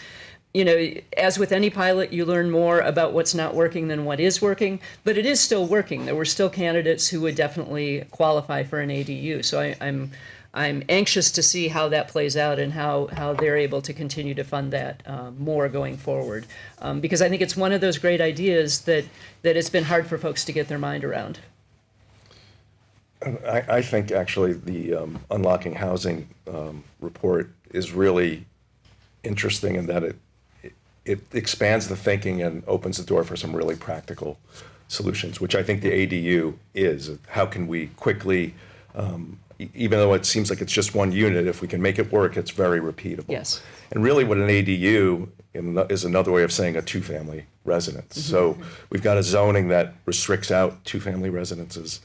you know, as with any pilot, you learn more about what's not working than what is working, but it is still working. There were still candidates who would definitely qualify for an ADU. So I'm anxious to see how that plays out and how they're able to continue to fund that more going forward. Because I think it's one of those great ideas that it's been hard for folks to get their mind around. I think actually the Unlocking Housing report is really interesting in that it expands the thinking and opens the door for some really practical solutions, which I think the ADU is. How can we quickly, even though it seems like it's just one unit, if we can make it work, it's very repeatable. Yes. And really what an ADU is another way of saying a two-family residence. So we've got a zoning that restricts out two-family residences,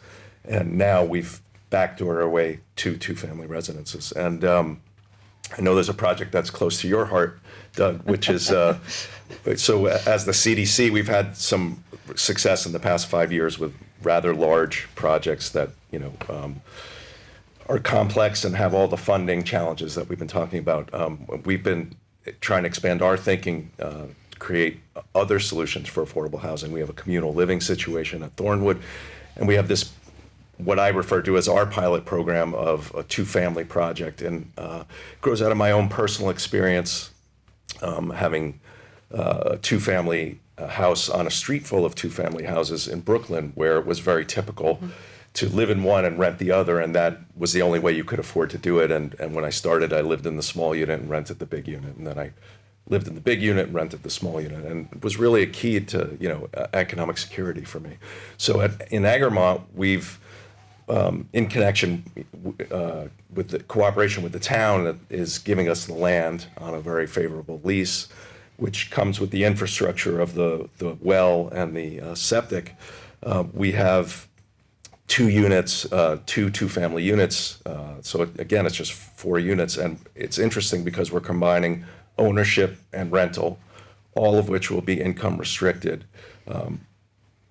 and now we've backdoored our way to two-family residences. And I know there's a project that's close to your heart, Doug, which is, so as the CDC, we've had some success in the past 5 years with rather large projects that, are complex and have all the funding challenges that we've been talking about. We've been trying to expand our thinking, create other solutions for affordable housing. We have a communal living situation at Thornwood, and we have this, what I refer to as our pilot program of a two-family project, and grows out of my own personal experience having a two-family house on a street full of two-family houses in Brooklyn, where it was very typical to live in one and rent the other, and that was the only way you could afford to do it. And when I started, I lived in the small unit and rented the big unit, and then I lived in the big unit and rented the small unit, and it was really a key to economic security for me. So in Egremont, we've in connection with the cooperation with the town that is giving us the land on a very favorable lease, which comes with the infrastructure of the well and the septic. We have two units, two-family units. So again, it's just 4 units, and it's interesting because we're combining ownership and rental, all of which will be income restricted.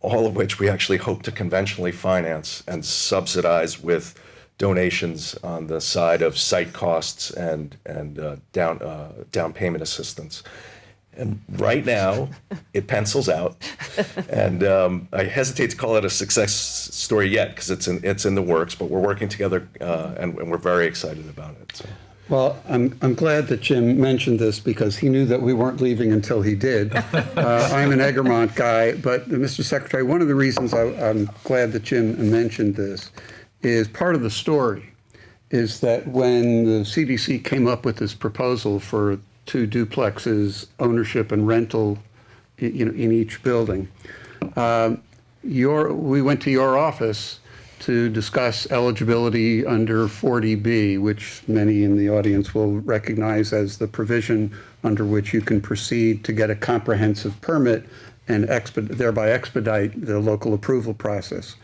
All of which we actually hope to conventionally finance and subsidize with donations on the side of site costs and down payment assistance. And right now, it pencils out, and I hesitate to call it a success story yet because it's in the works. But we're working together, and we're very excited about it. So. Well, I'm glad that Jim mentioned this because he knew that we weren't leaving until he did. I'm an Egremont guy, but Mr. Secretary, one of the reasons I'm glad that Jim mentioned this is part of the story is that when the CDC came up with this proposal for 2 duplexes, ownership and rental, in each building, we went to your office to discuss eligibility under 40B, which many in the audience will recognize as the provision under which you can proceed to get a comprehensive permit and thereby expedite the local approval process.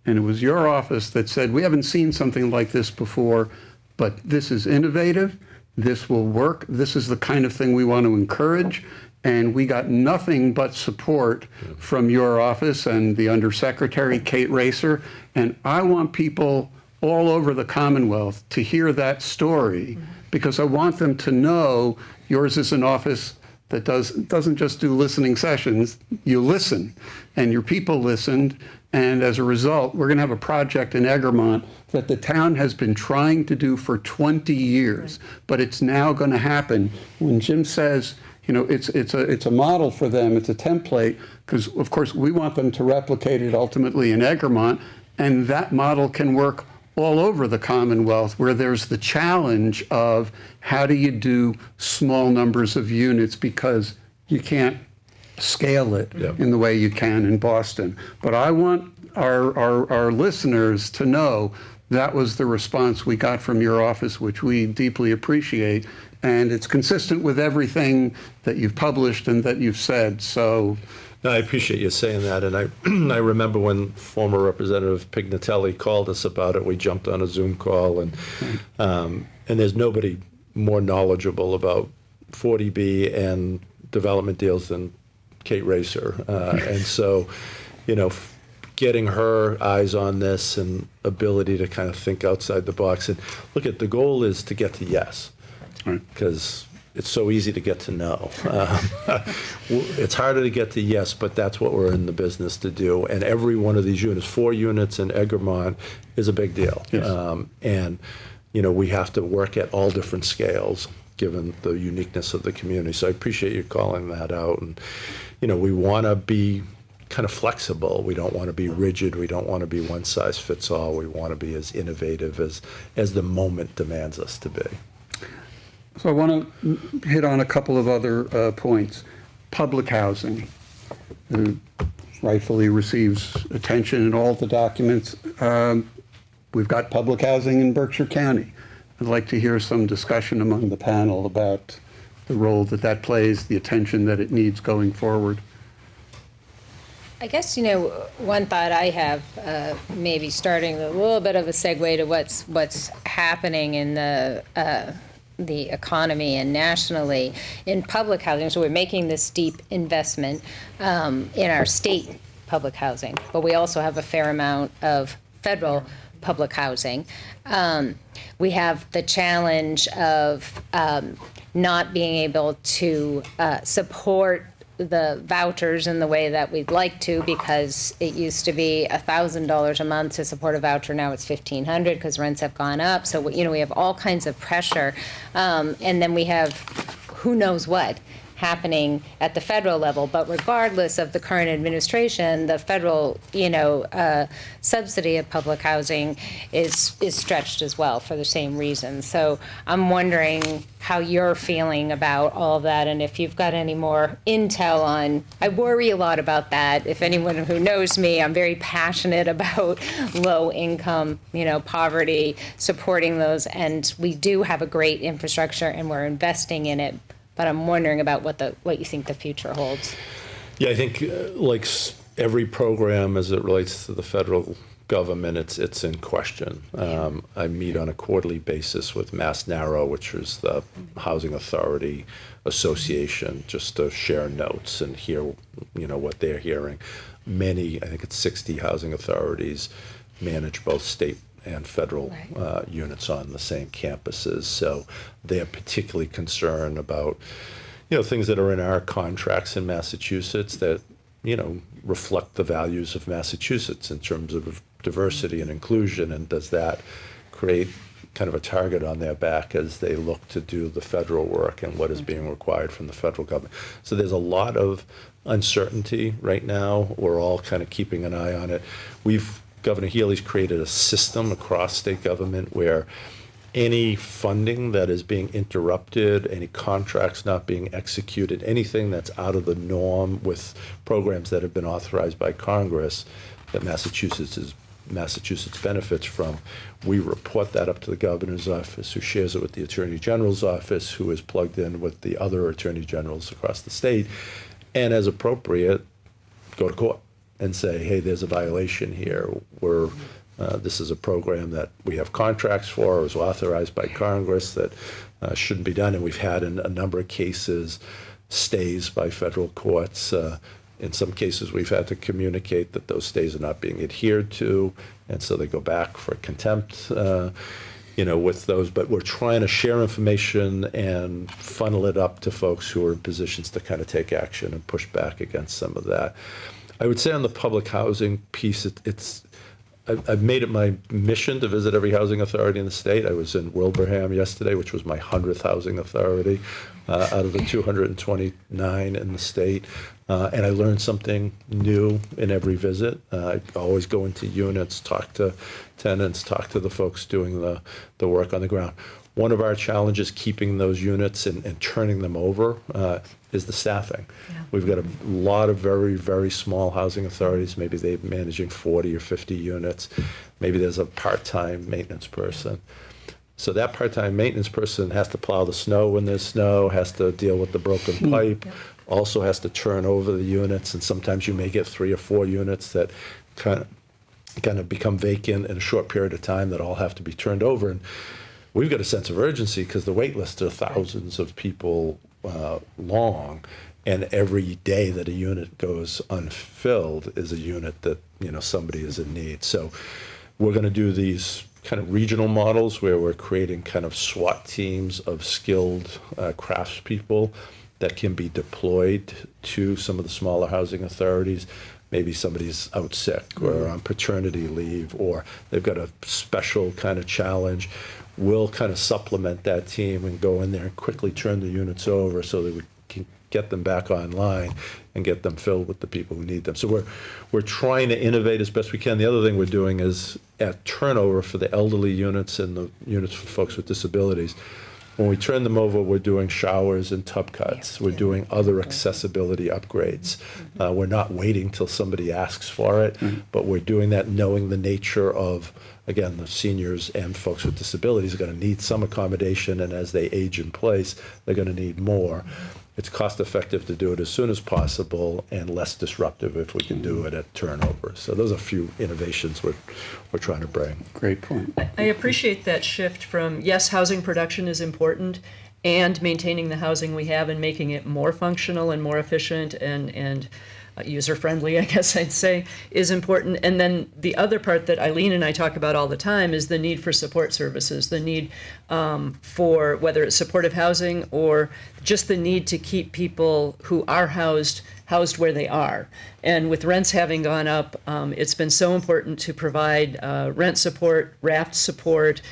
And it was your office that said, we haven't seen something like this before, but this is innovative, this will work, this is the kind of thing we want to encourage. And we got nothing but support from your office and the Undersecretary, Kate Racer. And I want people all over the Commonwealth to hear that story because I want them to know yours is an office that doesn't just do listening sessions. You listen, and your people listened. And as a result, we're going to have a project in Egremont that the town has been trying to do for 20 years, but it's now going to happen. When Jim says, it's a model for them, it's a template, because of course we want them to replicate it ultimately in Egremont, and that model can work all over the Commonwealth where there's the challenge of how do you do small numbers of units because you can't scale it in the way you can in Boston. But I want our listeners to know that was the response we got from your office, which we deeply appreciate. And it's consistent with everything that you've published and that you've said. So, no, I appreciate you saying that. And I remember when former Representative Pignatelli called us about it, we jumped on a Zoom call, and there's nobody more knowledgeable about 40B and development deals than Kate Racer. And so, getting her eyes on this and ability to kind of think outside the box. And look, the goal is to get to yes. Because it's so easy to get to no. It's harder to get to yes, but that's what we're in the business to do. And every one of these units, 4 units in Egremont, is a big deal. Yes. And we have to work at all different scales given the uniqueness of the community. So I appreciate you calling that out. And, we want to be kind of flexible. We don't want to be rigid. We don't want to be one size fits all. We want to be as innovative as the moment demands us to be. So I want to hit on a couple of other points. Public housing rightfully receives attention in all the documents. We've got public housing in Berkshire County. I'd like to hear some discussion among the panel about the role that plays, the attention that it needs going forward. I guess, one thought I have, maybe starting a little bit of a segue to what's happening in the economy and nationally in public housing. So we're making this deep investment in our state public housing, but we also have a fair amount of federal public housing. We have the challenge of not being able to support the vouchers in the way that we'd like to, because it used to be $1,000 a month to support a voucher. Now it's $1,500 because rents have gone up. So, we have all kinds of pressure. And then we have who knows what happening at the federal level. But regardless of the current administration, the federal, subsidy of public housing is stretched as well for the same reason. So I'm wondering how you're feeling about all of that, and if you've got any more intel on. I worry a lot about that. If anyone who knows me, I'm very passionate about low income, poverty, supporting those, and we do have a great infrastructure and we're investing in it. But I'm wondering about what you think the future holds. Yeah, I think like every program as it relates to the federal government, it's in question. I meet on a quarterly basis with Mass Narrow, which is the Housing Authority Association, just to share notes and hear, what they're hearing. Many, I think it's 60 housing authorities manage both state and federal units on the same campuses. So they're particularly concerned about, things that are in our contracts in Massachusetts that, reflect the values of Massachusetts in terms of diversity and inclusion. And does that create kind of a target on their back as they look to do the federal work and what is being required from the federal government? So there's a lot of uncertainty right now. We're all kind of keeping an eye on it. Governor Healy's created a system across state government where any funding that is being interrupted, any contracts not being executed, anything that's out of the norm with programs that have been authorized by Congress that Massachusetts benefits from, we report that up to the governor's office, who shares it with the attorney general's office, who is plugged in with the other attorney generals across the state, and as appropriate, go to court and say, hey, there's a violation here. This is a program that we have contracts for, or was authorized by Congress, that shouldn't be done. And we've had in a number of cases stays by federal courts. In some cases, we've had to communicate that those stays are not being adhered to, and so they go back for contempt, with those. But we're trying to share information and funnel it up to folks who are in positions to kind of take action and push back against some of that. I would say on the public housing piece, I've made it my mission to visit every housing authority in the state. I was in Wilbraham yesterday, which was my 100th housing authority out of the 229 in the state. And I learned something new in every visit. I always go into units, talk to tenants, talk to the folks doing the work on the ground. One of our challenges keeping those units and turning them over is the staffing. Yeah. We've got a lot of very, very small housing authorities. Maybe they're managing 40 or 50 units. Maybe there's a part-time maintenance person. So that part-time maintenance person has to plow the snow when there's snow, has to deal with the broken pipe, also has to turn over the units, and sometimes you may get 3 or 4 units that kind of become vacant in a short period of time that all have to be turned over. And we've got a sense of urgency because the wait lists are thousands of people long, and every day that a unit goes unfilled is a unit that somebody is in need. So we're going to do these kind of regional models where we're creating kind of SWAT teams of skilled craftspeople that can be deployed to some of the smaller housing authorities. maybe somebody's out sick or on paternity leave, or they've got a special kind of challenge, we'll kind of supplement that team and go in there and quickly turn the units over so that we can get them back online and get them filled with the people who need them. So we're trying to innovate as best we can. The other thing we're doing is at turnover for the elderly units and the units for folks with disabilities, when we turn them over, we're doing showers and tub cuts. We're doing other accessibility upgrades. We're not waiting till somebody asks for it, but we're doing that knowing the nature of, again, the seniors and folks with disabilities are going to need some accommodation, and as they age in place, they're going to need more. It's cost effective to do it as soon as possible and less disruptive if we can do it at turnover. So those are a few innovations we're trying to bring. Great point. I appreciate that shift from, yes, housing production is important, and maintaining the housing we have and making it more functional and more efficient and user-friendly, I guess I'd say, is important. And then the other part that Eileen and I talk about all the time is the need for support services, the need for whether it's supportive housing or just the need to keep people who are housed where they are. And with rents having gone up, it's been so important to provide rent support, raft support,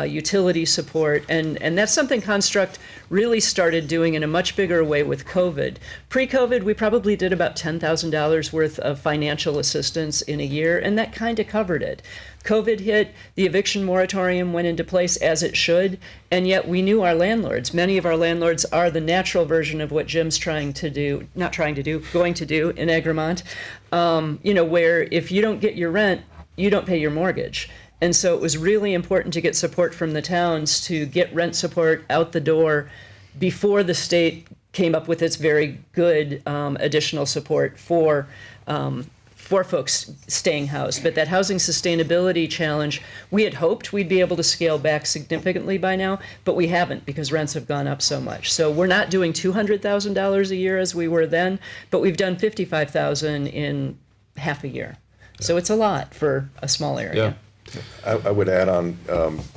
utility support, and that's something Construct really started doing in a much bigger way with COVID. Pre-COVID, we probably did about $10,000 worth of financial assistance in a year, and that kind of covered it. COVID hit, the eviction moratorium went into place as it should, and yet we knew our landlords. Many of our landlords are the natural version of what Jim's going to do in Egremont, where if you don't get your rent, you don't pay your mortgage. And so it was really important to get support from the towns to get rent support out the door before the state came up with its very good additional support for folks staying housed. But that housing sustainability challenge, we had hoped we'd be able to scale back significantly by now, but we haven't because rents have gone up so much. So we're not doing $200,000 a year as we were then, but we've done $55,000 in half a year. So it's a lot for a small area. I would add on,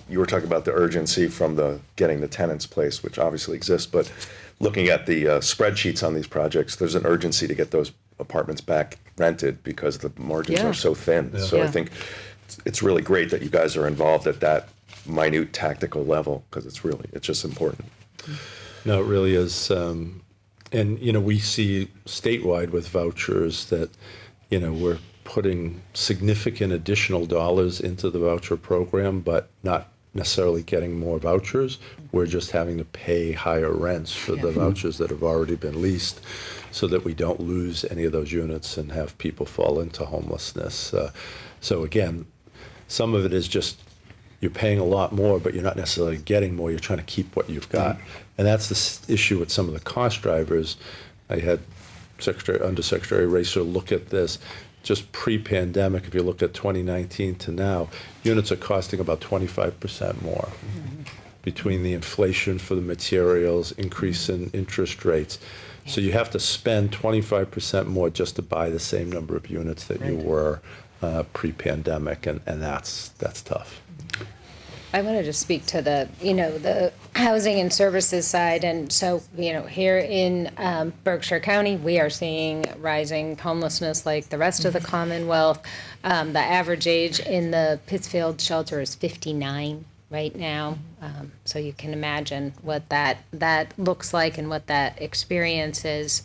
you were talking about the urgency from the getting the tenants placed, which obviously exists, but looking at the spreadsheets on these projects, there's an urgency to get those apartments back rented because the margins are so thin. So I think it's really great that you guys are involved at that minute tactical level because it's just important. No, it really is. And, we see statewide with vouchers that, we're putting significant additional dollars into the voucher program, but not necessarily getting more vouchers. We're just having to pay higher rents for the vouchers that have already been leased so that we don't lose any of those units and have people fall into homelessness. So again, some of it is just you're paying a lot more, but you're not necessarily getting more. You're trying to keep what you've got. And that's the issue with some of the cost drivers. I had Undersecretary Racer look at this. Just pre-pandemic, if you look at 2019 to now, units are costing about 25% more between the inflation for the materials, increase in interest rates. So you have to spend 25% more just to buy the same number of units that you were pre-pandemic, and that's tough. I wanted to speak to the housing and services side. And so, here in Berkshire County, we are seeing rising homelessness like the rest of the Commonwealth. The average age in the Pittsfield shelter is 59 right now. So you can imagine what that looks like and what that experience is.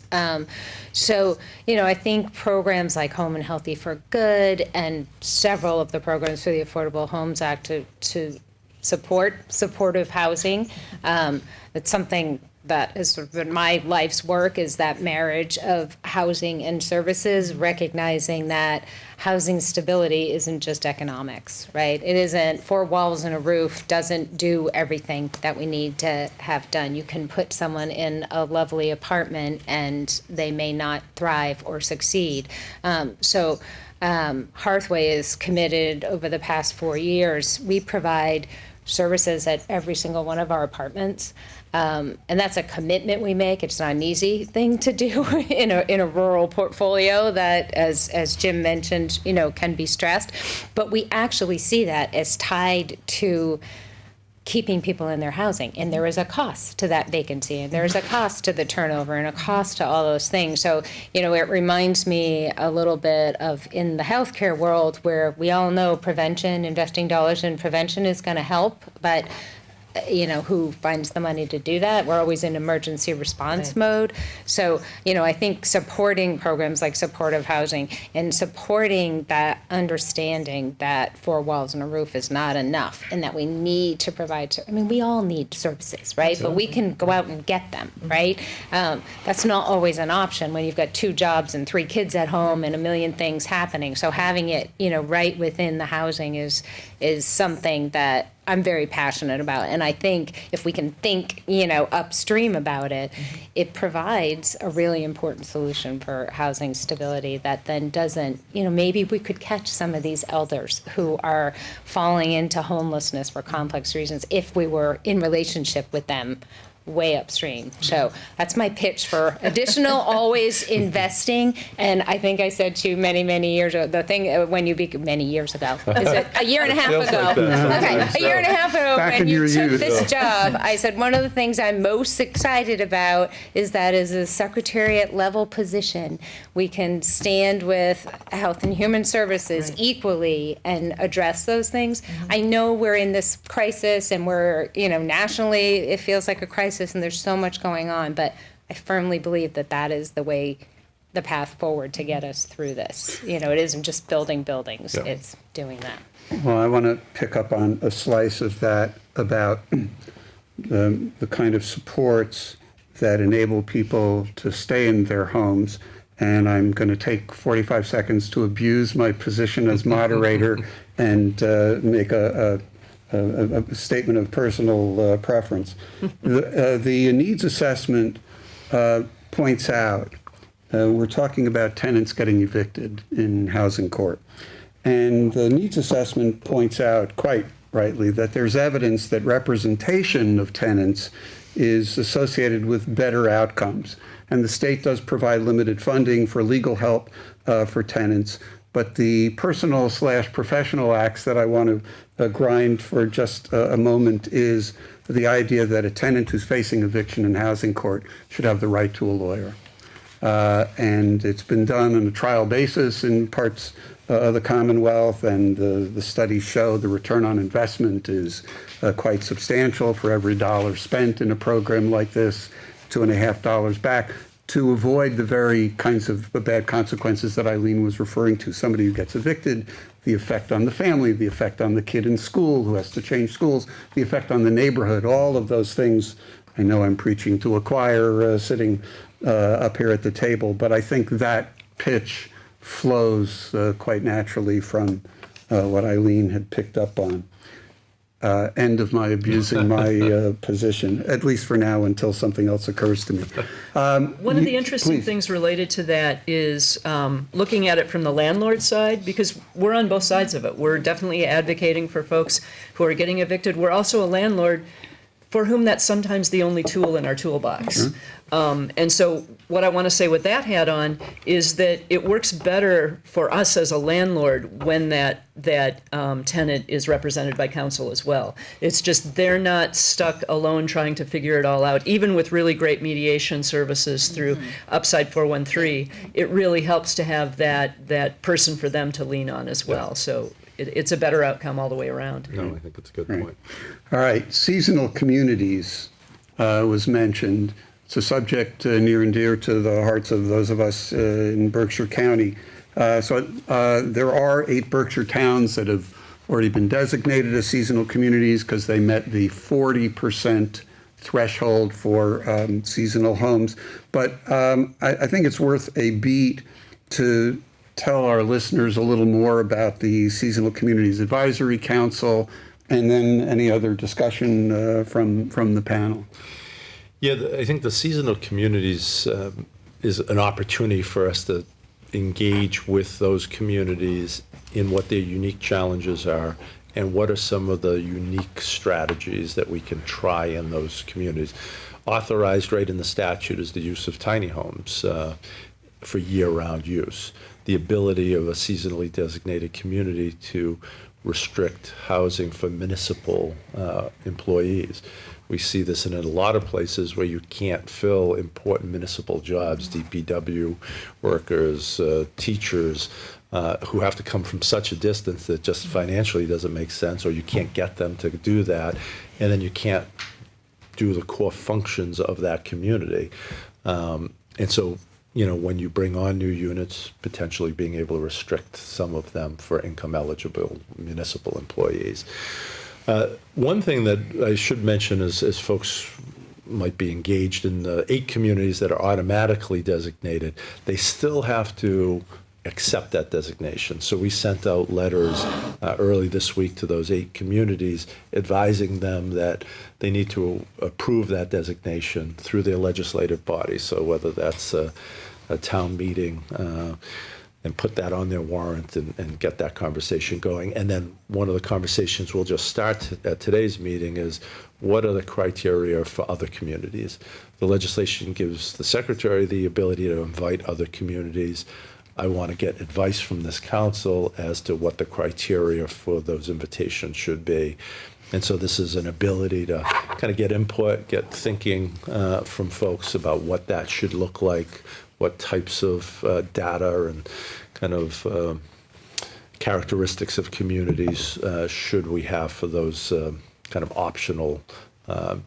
So, I think programs like Home and Healthy for Good and several of the programs for the Affordable Homes Act to support supportive housing. It's something that has sort of been my life's work, is that marriage of housing and services, recognizing that housing stability isn't just economics, right? It isn't 4 walls and a roof doesn't do everything that we need to have done. You can put someone in a lovely apartment and they may not thrive or succeed. So Hearthway is committed over the past 4 years. We provide services at every single one of our apartments. And that's a commitment we make. It's not an easy thing to do in a rural portfolio that, as Jim mentioned, can be stressed. But we actually see that as tied to keeping people in their housing. And there is a cost to that vacancy, and there is a cost to the turnover, and a cost to all those things. So, it reminds me a little bit of in the healthcare world, where we all know prevention, investing dollars in prevention is going to help, but who finds the money to do that? We're always in emergency response mode. So, I think supporting programs like supportive housing and supporting that understanding that 4 walls and a roof is not enough, and that we need to provide, we all need services, right? But we can go out and get them, right? That's not always an option when you've got 2 jobs and 3 kids at home and a million things happening. So having it, right within the housing is something that I'm very passionate about. And I think if we can think, upstream about it, it provides a really important solution for housing stability that then doesn't, maybe we could catch some of these elders who are falling into homelessness for complex reasons if we were in relationship with them way upstream. So that's my pitch for additional always investing. And I think I said to you many years ago, the thing when you many years ago, is it a year and a half ago? Like Okay, a year and a half ago Back when in you your took youth. this job, I said one of the things I'm most excited about is that as a secretariat level position, we can stand with Health and Human Services equally and address those things. I know we're in this crisis, and we're, nationally it feels like a crisis, and there's so much going on, but I firmly believe that that is the path forward to get us through this. It isn't just building buildings, it's doing that. Well, I want to pick up on a slice of that about the kind of supports that enable people to stay in their homes. And I'm going to take 45 seconds to abuse my position as moderator and make a statement of personal preference. The needs assessment points out, we're talking about tenants getting evicted in housing court. And the needs assessment points out quite rightly that there's evidence that representation of tenants is associated with better outcomes. And the state does provide limited funding for legal help for tenants. But the personal/professional axe that I want to grind for just a moment is the idea that a tenant who's facing eviction in housing court should have the right to a lawyer. And it's been done on a trial basis in parts of the Commonwealth, and the studies show the return on investment is quite substantial. For every dollar spent in a program like this, $2.50 back, to avoid the very kinds of bad consequences that Eileen was referring to. Somebody who gets evicted, the effect on the family, the effect on the kid in school who has to change schools, the effect on the neighborhood, all of those things. I know I'm preaching to a choir sitting up here at the table, but I think that pitch flows quite naturally from what Eileen had picked up on. End of my abusing my position, at least for now, until something else occurs to me. One of the interesting please. things related to that is looking at it from the landlord side, because we're on both sides of it. We're definitely advocating for folks who are getting evicted. We're also a landlord for whom that's sometimes the only tool in our toolbox. And so what I want to say with that hat on is that it works better for us as a landlord when that tenant is represented by counsel as well. It's just they're not stuck alone trying to figure it all out. Even with really great mediation services through Upside 413, it really helps to have that person for them to lean on as well. So it's a better outcome all the way around. No, I think it's a good point. All right, seasonal communities was mentioned. It's a subject near and dear to the hearts of those of us in Berkshire County. So there are 8 Berkshire towns that have already been designated as seasonal communities because they met the 40% threshold for seasonal homes. But I think it's worth a beat to tell our listeners a little more about the Seasonal Communities Advisory Council and then any other discussion from the panel. Yeah, I think the seasonal communities is an opportunity for us to engage with those communities in what their unique challenges are and what are some of the unique strategies that we can try in those communities. Authorized right in the statute is the use of tiny homes for year-round use. The ability of a seasonally designated community to restrict housing for municipal employees. We see this in a lot of places where you can't fill important municipal jobs, DPW workers, teachers, who have to come from such a distance that just financially doesn't make sense, or you can't get them to do that, and then you can't do the core functions of that community. And so, when you bring on new units, potentially being able to restrict some of them for income-eligible municipal employees. One thing that I should mention is, as folks might be engaged in the 8 communities that are automatically designated, they still have to accept that designation. So we sent out letters early this week to those 8 communities advising them that they need to approve that designation through their legislative body. So whether that's a town meeting, and put that on their warrant and get that conversation going. And then one of the conversations we'll just start at today's meeting is, what are the criteria for other communities? The legislation gives the secretary the ability to invite other communities. I want to get advice from this council as to what the criteria for those invitations should be. And so this is an ability to kind of get input, get thinking from folks about what that should look like, what types of data and kind of characteristics of communities should we have for those kind of optional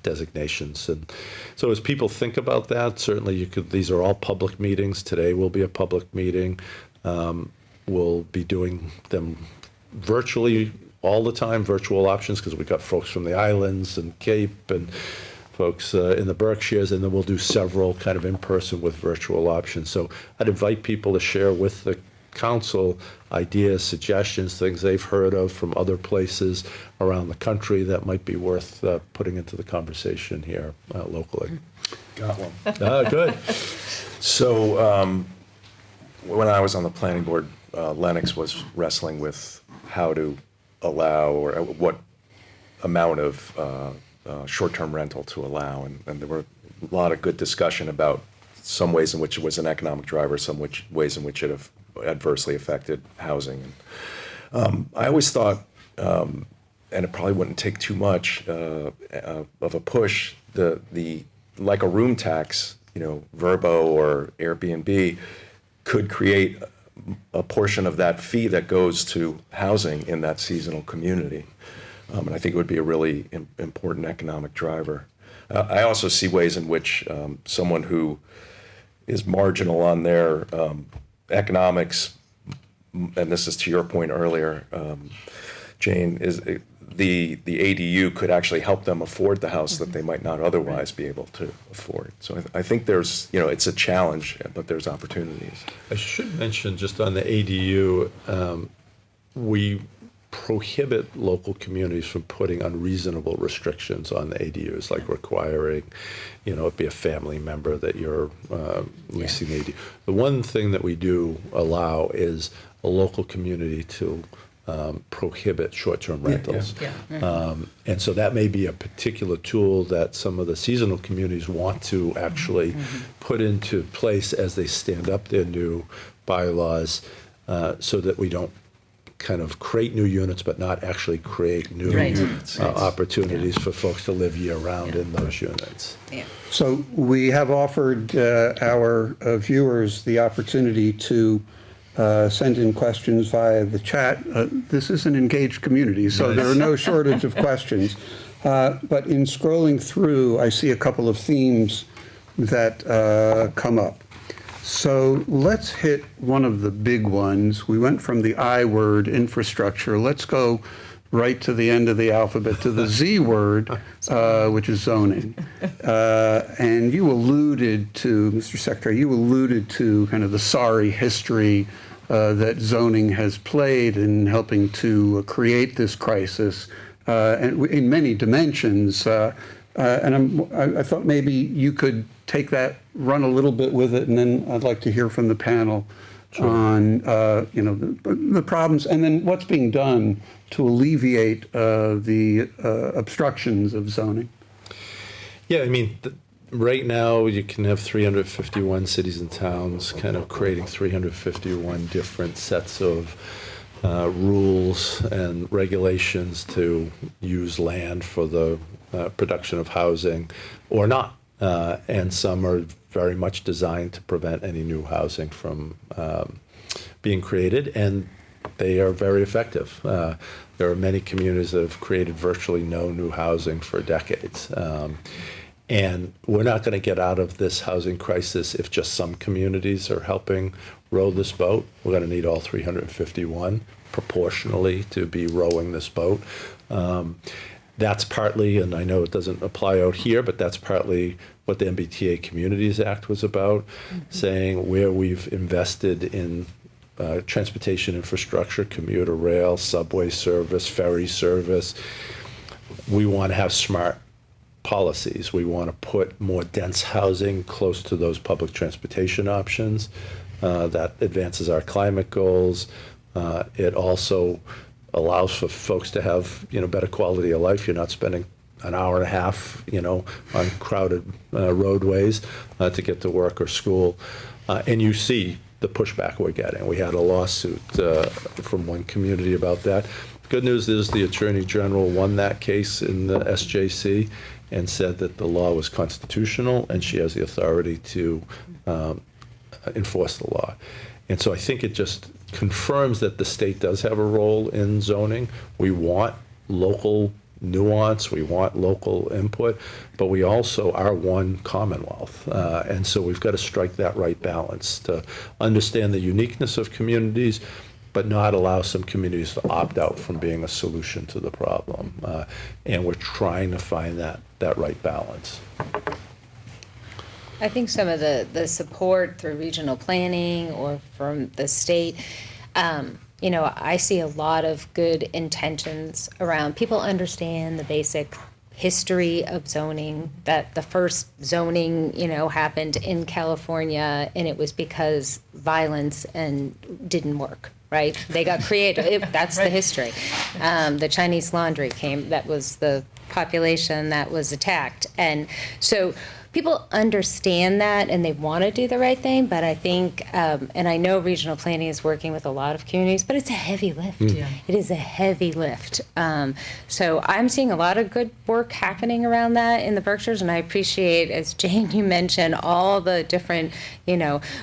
designations. And so as people think about that, certainly these are all public meetings. Today will be a public meeting. We'll be doing them virtually all the time, virtual options, because we've got folks from the islands and Cape and folks in the Berkshires, and then we'll do several kind of in-person with virtual options. So I'd invite people to share with the council ideas, suggestions, things they've heard of from other places around the country that might be worth putting into the conversation here locally. Got one. Good. So when I was on the planning board, Lennox was wrestling with how to allow, or what amount of short-term rental to allow, and there were a lot of good discussion about some ways in which it was an economic driver, some ways in which it adversely affected housing. And I always thought, and it probably wouldn't take too much of a push, the like a room tax, Verbo or Airbnb could create a portion of that fee that goes to housing in that seasonal community. And I think it would be a really important economic driver. I also see ways in which someone who is marginal on their economics, and this is to your point earlier, Jane, is the ADU could actually help them afford the house that they might not otherwise be able to afford. So I think there's, it's a challenge, but there's opportunities. I should mention just on the ADU, we prohibit local communities from putting unreasonable restrictions on the ADUs, like requiring, it be a family member that you're leasing the ADU. The one thing that we do allow is a local community to prohibit short-term rentals. And so that may be a particular tool that some of the seasonal communities want to actually put into place as they stand up their new bylaws, so that we don't kind of create new units, but not actually create new opportunities for folks to live year-round in those units. So we have offered our viewers the opportunity to send in questions via the chat. This is an engaged community, so there are no shortage of questions. But in scrolling through, I see a couple of themes that come up. So let's hit one of the big ones. We went from the I word, infrastructure. Let's go right to the end of the alphabet, to the Z word, which is zoning. And you alluded to, Mr. Secretary, kind of the sorry history that zoning has played in helping to create this crisis and in many dimensions. And I thought maybe you could take that, run a little bit with it, and then I'd like to hear from the panel on the problems, and then what's being done to alleviate the obstructions of zoning. Yeah, I mean, right now you can have 351 cities and towns kind of creating 351 different sets of rules and regulations to use land for the production of housing or not. And some are very much designed to prevent any new housing from being created, and they are very effective. There are many communities that have created virtually no new housing for decades. And we're not going to get out of this housing crisis if just some communities are helping row this boat. We're going to need all 351 proportionally to be rowing this boat. That's partly, and I know it doesn't apply out here, but that's partly what the MBTA Communities Act was about, saying where we've invested in transportation infrastructure, commuter rail, subway service, ferry service, we want to have smart policies. We want to put more dense housing close to those public transportation options. That advances our climate goals. It also allows for folks to have, better quality of life. You're not spending an hour and a half, on crowded roadways to get to work or school. And you see the pushback we're getting. We had a lawsuit from one community about that. Good news is the Attorney General won that case in the SJC and said that the law was constitutional and she has the authority to enforce the law. And so I think it just confirms that the state does have a role in zoning. We want local nuance, we want local input, but we also are one Commonwealth. And so we've got to strike that right balance to understand the uniqueness of communities, but not allow some communities to opt out from being a solution to the problem. And we're trying to find that right balance. I think some of the support through regional planning or from the state, I see a lot of good intentions around people understand the basic history of zoning, that the first zoning, happened in California, and it was because violence and didn't work. Right? They got creative. That's the history. The Chinese laundry came, that was the population that was attacked. And so people understand that and they want to do the right thing, but I think, and I know regional planning is working with a lot of communities, but it's a heavy lift. Yeah. It is a heavy lift. So I'm seeing a lot of good work happening around that in the Berkshires, and I appreciate, as Jane, you mentioned, all the different,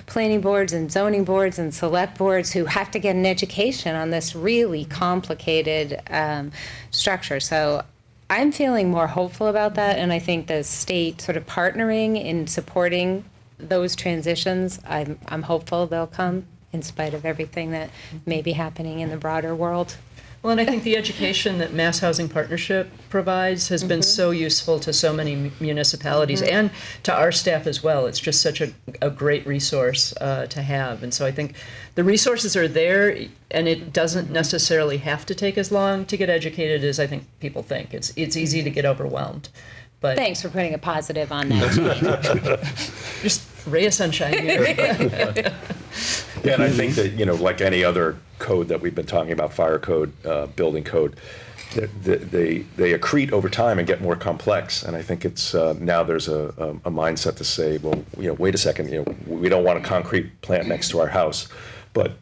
planning boards and zoning boards and select boards who have to get an education on this really complicated structure. So I'm feeling more hopeful about that, and I think the state sort of partnering in supporting those transitions, I'm hopeful they'll come in spite of everything that may be happening in the broader world. Well, and I think the education that Mass Housing Partnership provides has been so useful to so many municipalities and to our staff as well. It's just such a great resource to have. And so I think the resources are there, and it doesn't necessarily have to take as long to get educated as I think people think. It's easy to get overwhelmed. But thanks for putting a positive on that. Just ray of sunshine here. Yeah, and I think that, like any other code that we've been talking about, fire code, building code, they accrete over time and get more complex. And I think it's now there's a mindset to say, well, wait a second, we don't want a concrete plant next to our house, but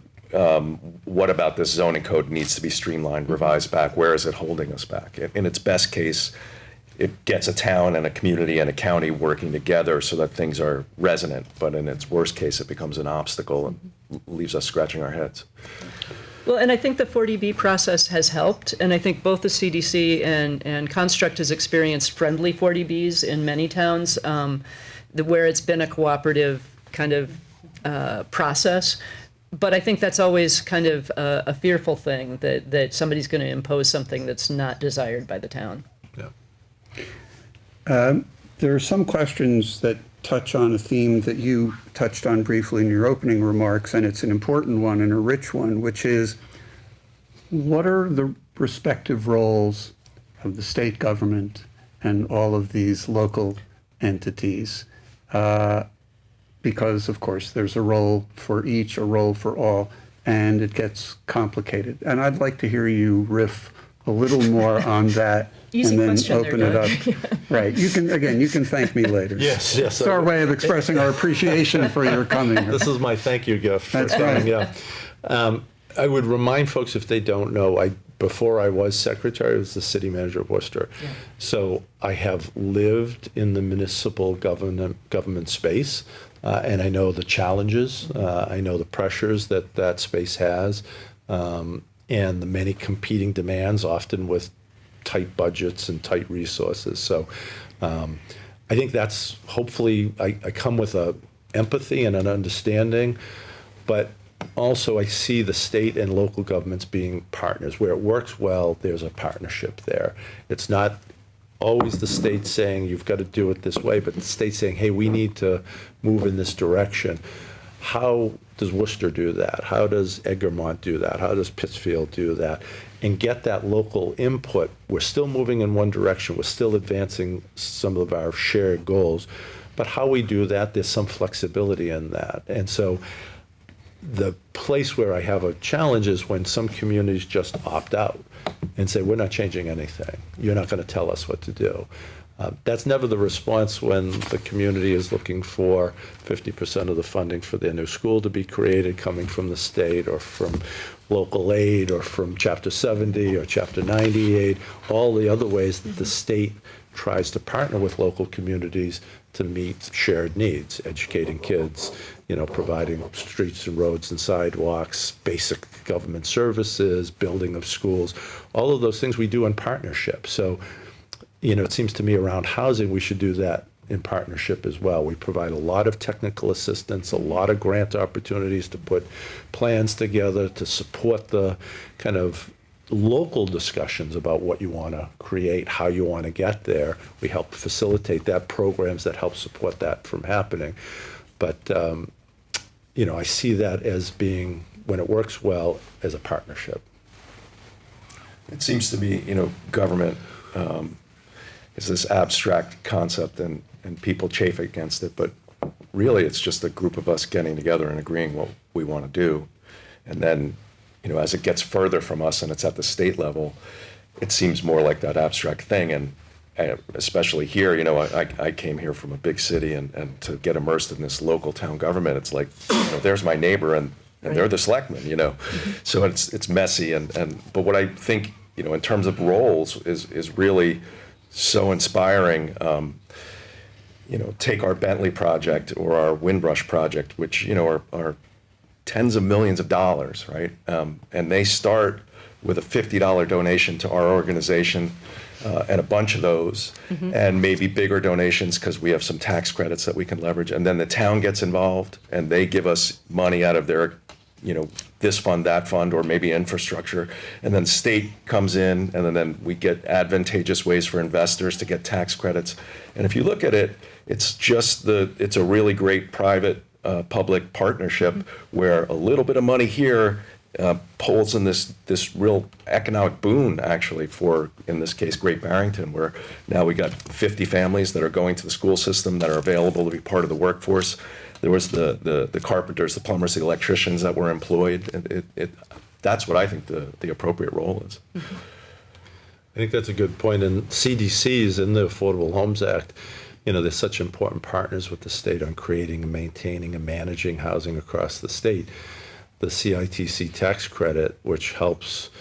what about this zoning code needs to be streamlined, revised back? Where is it holding us back? In its best case, it gets a town and a community and a county working together so that things are resonant. But in its worst case, it becomes an obstacle and leaves us scratching our heads. Well, and I think the 40B process has helped, and I think both the CDC and Construct has experienced friendly 40Bs in many towns, where it's been a cooperative kind of process. But I think that's always kind of a fearful thing, that somebody's going to impose something that's not desired by the town. Yeah. There are some questions that touch on a theme that you touched on briefly in your opening remarks, and it's an important one and a rich one, which is, what are the respective roles of the state government and all of these local entities? Because, of course, there's a role for each, a role for all, and it gets complicated. And I'd like to hear you riff a little more on that. Easy and then question open there, it up. Right. You can thank me later. Yes. It's our way of expressing our appreciation for your coming here. This is my thank you gift. That's right. Yeah. I would remind folks, if they don't know, before I was secretary, I was the city manager of Worcester. Yeah. So I have lived in the municipal government space, and I know the challenges. I know the pressures that space has, and the many competing demands, often with tight budgets and tight resources. So I think that's, hopefully, I come with a empathy and an understanding, but also I see the state and local governments being partners. Where it works well, there's a partnership there. It's not always the state saying you've got to do it this way, but the state saying, hey, we need to move in this direction. How does Worcester do that? How does Egremont do that? How does Pittsfield do that? And get that local input. We're still moving in one direction. We're still advancing some of our shared goals. But how we do that, there's some flexibility in that. And so the place where I have a challenge is when some communities just opt out and say, we're not changing anything. You're not going to tell us what to do. That's never the response when the community is looking for 50% of the funding for their new school to be created coming from the state or from local aid or from Chapter 70 or Chapter 90 aid, all the other ways that the state tries to partner with local communities to meet shared needs, educating kids, providing streets and roads and sidewalks, basic government services, building of schools, all of those things we do in partnership. So, it seems to me around housing, we should do that in partnership as well. We provide a lot of technical assistance, a lot of grant opportunities to put plans together to support the kind of local discussions about what you want to create, how you want to get there. We help facilitate that, programs that help support that from happening. But, I see that as being, when it works well, as a partnership. It seems to be, government is this abstract concept and people chafe against it, but really it's just a group of us getting together and agreeing what we want to do. And then, as it gets further from us and it's at the state level, it seems more like that abstract thing. And especially here, I came here from a big city and to get immersed in this local town government, it's like, there's my neighbor and they're the selectmen, So it's messy. But what I think, in terms of roles is really so inspiring. Take our Bentley project or our Windrush project, which, are tens of millions of dollars, right? And they start with a $50 donation to our organization and a bunch of those, and maybe bigger donations because we have some tax credits that we can leverage. And then the town gets involved and they give us money out of their, this fund, that fund, or maybe infrastructure. And then state comes in, and then we get advantageous ways for investors to get tax credits. And if you look at it, it's a really great private public partnership where a little bit of money here pulls in this real economic boon, actually, for, in this case, Great Barrington, where now we got 50 families that are going to the school system that are available to be part of the workforce. There was the carpenters, the plumbers, the electricians that were employed. That's what I think the appropriate role is. I think that's a good point. And CDCs in the Affordable Homes Act, they're such important partners with the state on creating and maintaining and managing housing across the state. The CITC tax credit, which helps,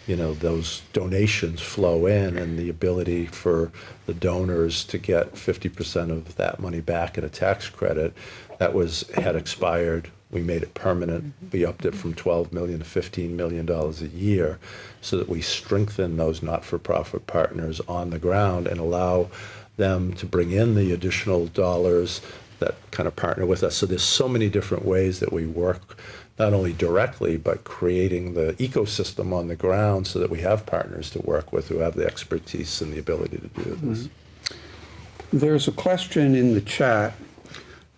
those donations flow in, and the ability for the donors to get 50% of that money back in a tax credit, that had expired. We made it permanent. We upped it from $12 million to $15 million a year so that we strengthen those not-for-profit partners on the ground and allow them to bring in the additional dollars that kind of partner with us. So there's so many different ways that we work, not only directly, but creating the ecosystem on the ground so that we have partners to work with who have the expertise and the ability to do this. There's a question in the chat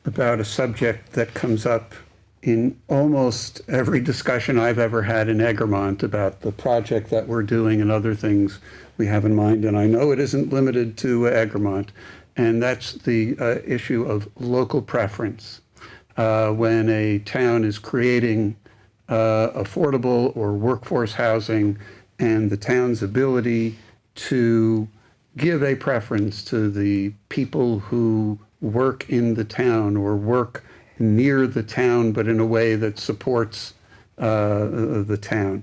about a subject that comes up in almost every discussion I've ever had in Egremont about the project that we're doing and other things we have in mind. And I know it isn't limited to Egremont, and that's the issue of local preference. When a town is creating affordable or workforce housing, and the town's ability to give a preference to the people who work in the town or work near the town, but in a way that supports the town.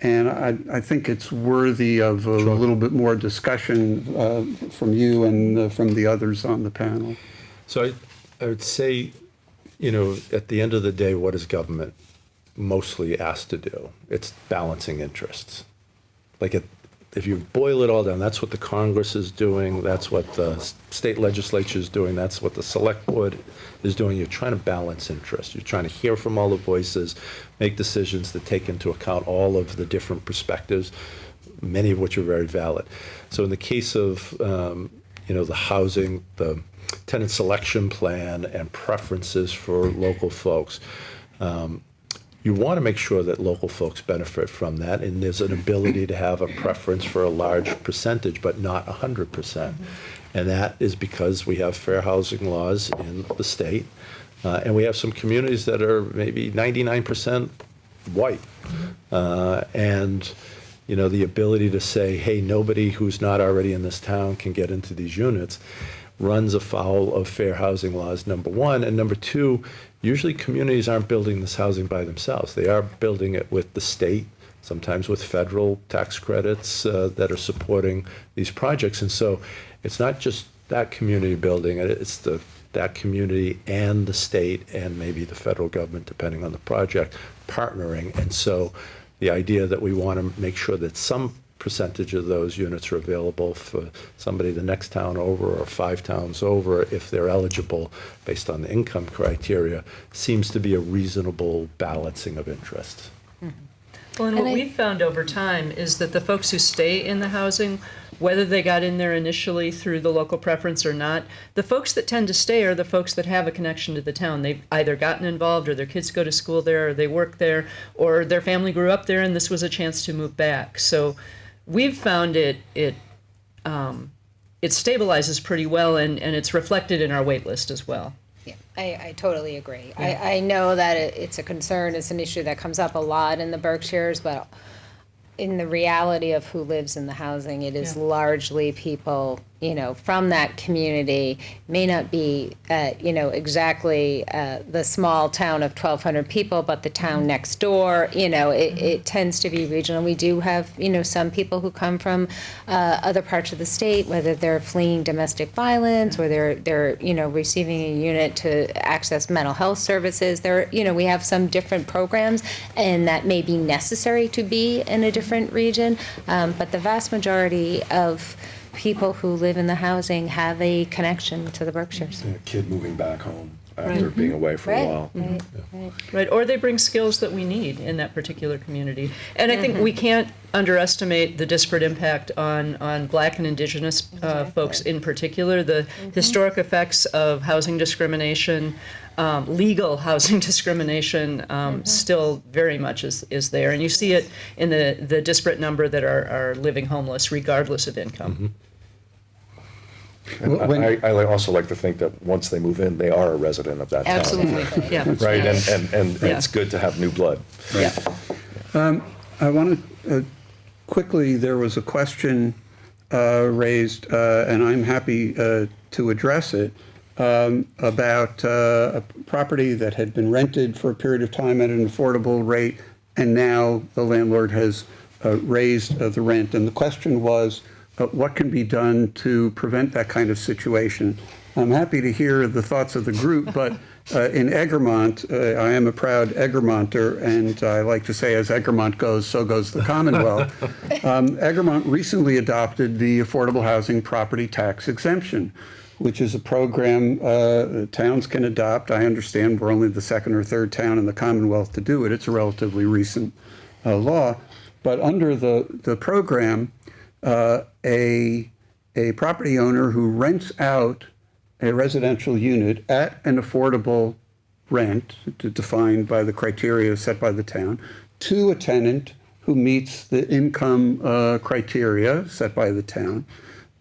And I think it's worthy of a little bit more discussion from you and from the others on the panel. So I would say, at the end of the day, what is government mostly asked to do? It's balancing interests. If you boil it all down, that's what the Congress is doing, that's what the state legislature is doing, that's what the select board is doing. You're trying to balance interests. You're trying to hear from all the voices, make decisions that take into account all of the different perspectives, many of which are very valid. So in the case of, the housing, the tenant selection plan and preferences for local folks, you want to make sure that local folks benefit from that, and there's an ability to have a preference for a large percentage, but not 100%. And that is because we have fair housing laws in the state, and we have some communities that are maybe 99% white. And the ability to say, hey, nobody who's not already in this town can get into these units runs afoul of fair housing laws, number one. And number two, usually communities aren't building this housing by themselves. They are building it with the state, sometimes with federal tax credits that are supporting these projects. And so it's not just that community building it, it's that community and the state and maybe the federal government, depending on the project, partnering. And so the idea that we want to make sure that some percentage of those units are available for somebody the next town over or 5 towns over if they're eligible based on the income criteria seems to be a reasonable balancing of interests. Well, and what we've found over time is that the folks who stay in the housing, whether they got in there initially through the local preference or not, the folks that tend to stay are the folks that have a connection to the town. They've either gotten involved or their kids go to school there or they work there or their family grew up there and this was a chance to move back. So we've found it stabilizes pretty well and it's reflected in our wait list as well. Yeah, I totally agree. I know that it's a concern, it's an issue that comes up a lot in the Berkshires, but in the reality of who lives in the housing, it is largely people, from that community, may not be, exactly the small town of 1,200 people, but the town next door, it tends to be regional. We do have, some people who come from other parts of the state, whether they're fleeing domestic violence or they're receiving a unit to access mental health services. We have some different programs, and that may be necessary to be in a different region, but the vast majority of people who live in the housing have a connection to the Berkshires. A kid moving back home after being away for a while. Right, or they bring skills that we need in that particular community. And I think we can't underestimate the disparate impact on Black and Indigenous folks in particular, the historic effects of housing discrimination, legal housing discrimination still very much is there. And you see it in the disparate number that are living homeless regardless of income. And I also like to think that once they move in, they are a resident of that town. Absolutely, yeah. Right, and it's good to have new blood. Yeah. I want to quickly, there was a question raised, and I'm happy to address it, about a property that had been rented for a period of time at an affordable rate, and now the landlord has raised the rent. And the question was, what can be done to prevent that kind of situation? I'm happy to hear the thoughts of the group, but in Egremont, I am a proud Egremonter, and I like to say, as Egremont goes, so goes the Commonwealth. Egremont recently adopted the Affordable Housing Property Tax Exemption, which is a program towns can adopt. I understand we're only the second or third town in the Commonwealth to do it. It's a relatively recent law. But under the program, a property owner who rents out a residential unit at an affordable rent, defined by the criteria set by the town, to a tenant who meets the income criteria set by the town,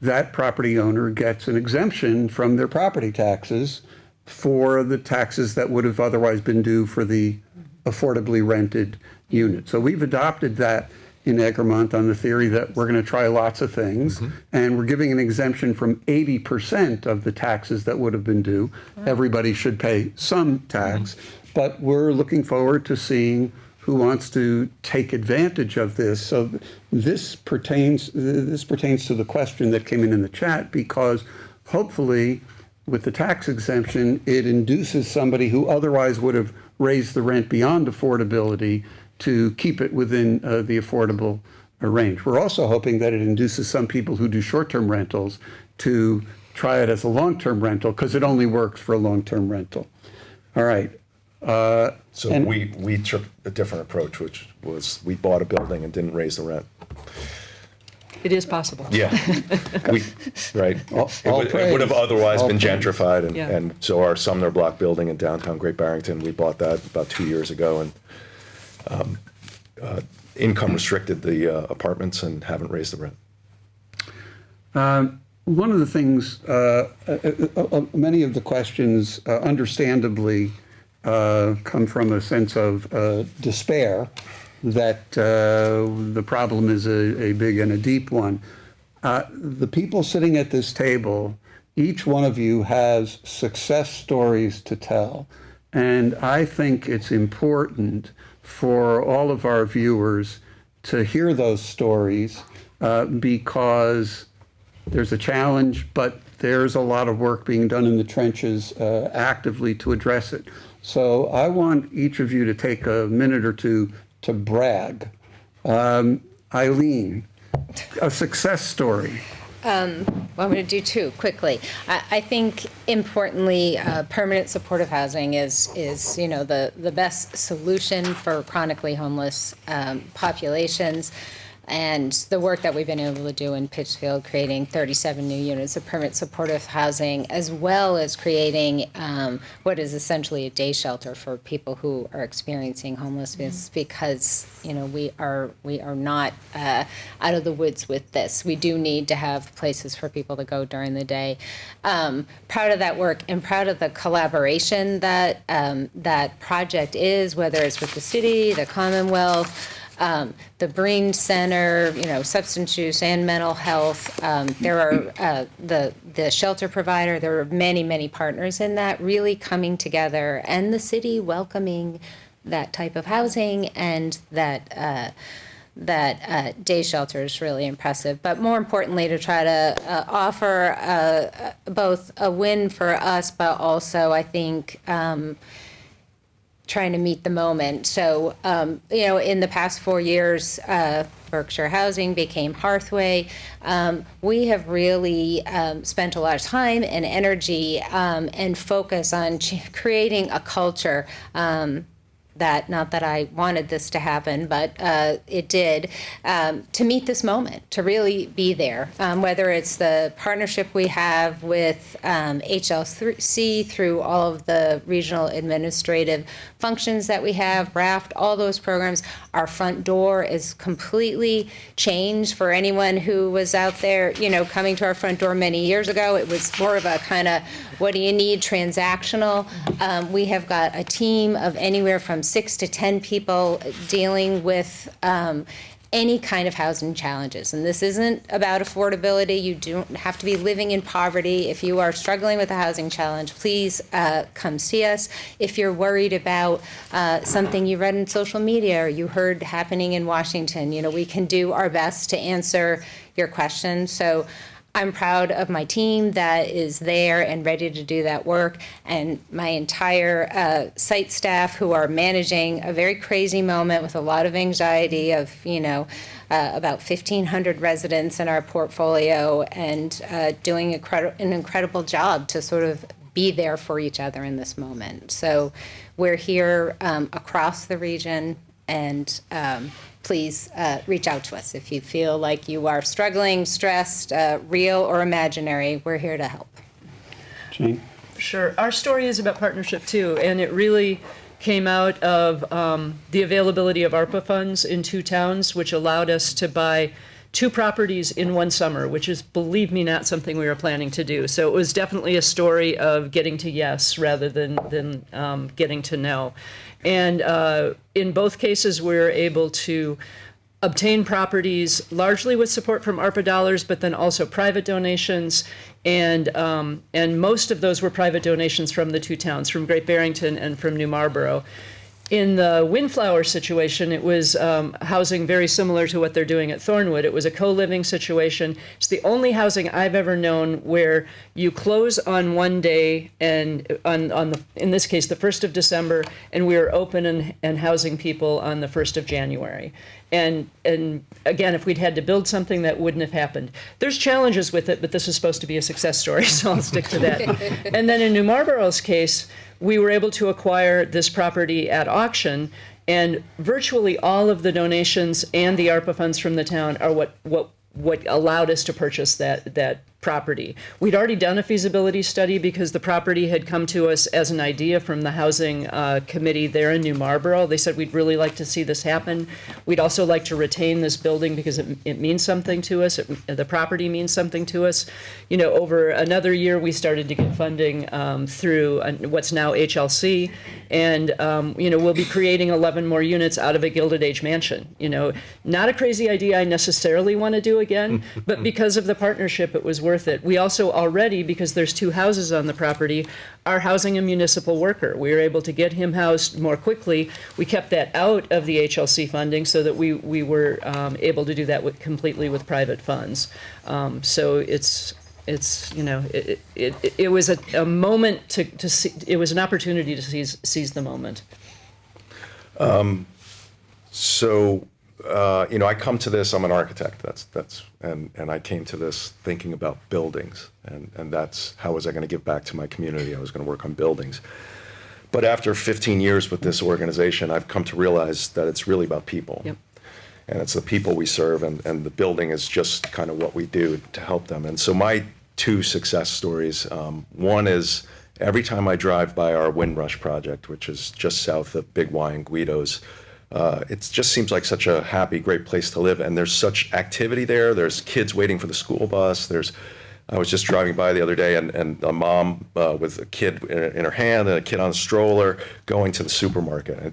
that property owner gets an exemption from their property taxes for the taxes that would have otherwise been due for the affordably rented unit. So we've adopted that in Egremont on the theory that we're going to try lots of things, and we're giving an exemption from 80% of the taxes that would have been due. Everybody should pay some tax, but we're looking forward to seeing who wants to take advantage of this. So this pertains to the question that came in the chat, because hopefully with the tax exemption, it induces somebody who otherwise would have raised the rent beyond affordability to keep it within the affordable range. We're also hoping that it induces some people who do short-term rentals to try it as a long-term rental, because it only works for a long-term rental. All right. So we took a different approach, which was we bought a building and didn't raise the rent. It is possible. Yeah, right. It would have otherwise been gentrified, and so our Sumner Block building in downtown Great Barrington, we bought that about 2 years ago, and income restricted the apartments and haven't raised the rent. One of the things, many of the questions, understandably, come from a sense of despair that the problem is a big and a deep one. The people sitting at this table, each one of you has success stories to tell. And I think it's important for all of our viewers to hear those stories because there's a challenge, but there's a lot of work being done in the trenches actively to address it. So I want each of you to take a minute or two to brag. Eileen, a success story. Well, I'm going to do two quickly. I think importantly, permanent supportive housing is the best solution for chronically homeless populations. And the work that we've been able to do in Pittsfield, creating 37 new units of permanent supportive housing, as well as creating what is essentially a day shelter for people who are experiencing homelessness, because we are not out of the woods with this. We do need to have places for people to go during the day. Proud of that work and proud of the collaboration that that project is, whether it's with the city, the Commonwealth, the Breen Center, substance use and mental health. There are the shelter provider. There are many, many partners in that really coming together, and the city welcoming that type of housing, and that day shelter is really impressive. But more importantly, to try to offer both a win for us, but also I think trying to meet the moment. So, in the past 4 years, Berkshire Housing became Hearthway. We have really spent a lot of time and energy and focus on creating a culture that, not that I wanted this to happen, but it did, to meet this moment, to really be there. Whether it's the partnership we have with HLC through all of the regional administrative functions that we have, RAFT, all those programs. Our front door is completely changed for anyone who was out there, coming to our front door many years ago. It was more of a kind of, what do you need, transactional. We have got a team of anywhere from 6 to 10 people dealing with any kind of housing challenges. And this isn't about affordability. You don't have to be living in poverty. If you are struggling with a housing challenge, please come see us. If you're worried about something you read in social media or you heard happening in Washington, we can do our best to answer your questions. So I'm proud of my team that is there and ready to do that work, and my entire site staff who are managing a very crazy moment with a lot of anxiety of, about 1,500 residents in our portfolio, and doing an incredible job to sort of be there for each other in this moment. So we're here across the region, and please reach out to us if you feel like you are struggling, stressed, real or imaginary. We're here to help. Jane? Sure. Our story is about partnership too, and it really came out of the availability of ARPA funds in 2 towns, which allowed us to buy 2 properties in one summer, which is, believe me, not something we were planning to do. So it was definitely a story of getting to yes rather than getting to no. And in both cases, we were able to obtain properties largely with support from ARPA dollars, but then also private donations. And most of those were private donations from the two towns, from Great Barrington and from New Marlborough. In the Windflower situation, it was housing very similar to what they're doing at Thornwood. It was a co-living situation. It's the only housing I've ever known where you close on one day, and in this case, the 1st of December, and we are open and housing people on the 1st of January. And again, if we'd had to build something, that wouldn't have happened. There's challenges with it, but this is supposed to be a success story, so I'll stick to that. And then in New Marlborough's case, we were able to acquire this property at auction, and virtually all of the donations and the ARPA funds from the town are what allowed us to purchase that property. We'd already done a feasibility study because the property had come to us as an idea from the housing committee there in New Marlborough. They said, we'd really like to see this happen. We'd also like to retain this building because it means something to us. The property means something to us. You know, over another year, we started to get funding through what's now HLC. And, you know, we'll be creating 11 more units out of a Gilded Age mansion. You know, not a crazy idea I necessarily want to do again, but because of the partnership, it was worth it. We also already, because there's 2 houses on the property, are housing a municipal worker. We were able to get him housed more quickly. We kept that out of the HLC funding so that we were able to do that completely with private funds. So it's you know, it was a moment to see, it was an opportunity to seize the moment. So, you know, I come to this, I'm an architect, and I came to this thinking about buildings, and that's how was I going to give back to my community? I was going to work on buildings. But after 15 years with this organization, I've come to realize that it's really about people. Yep. And it's the people we serve, and the building is just kind of what we do to help them. And so my 2 success stories, one is every time I drive by our Windrush project, which is just south of Big Y and Guido's, it just seems like such a happy, great place to live. And there's such activity there. There's kids waiting for the school bus. I was just driving by the other day, and a mom with a kid in her hand and a kid on a stroller going to the supermarket. And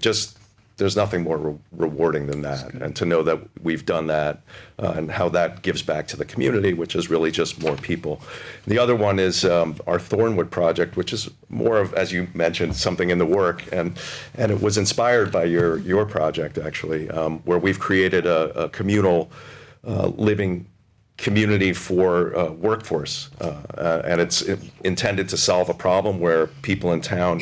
there's nothing more rewarding than that. And to know that we've done that and how that gives back to the community, which is really just more people. The other one is our Thornwood project, which is more of, as you mentioned, something in the work. And it was inspired by your project, actually, where we've created a communal living community for workforce. And it's intended to solve a problem where people in town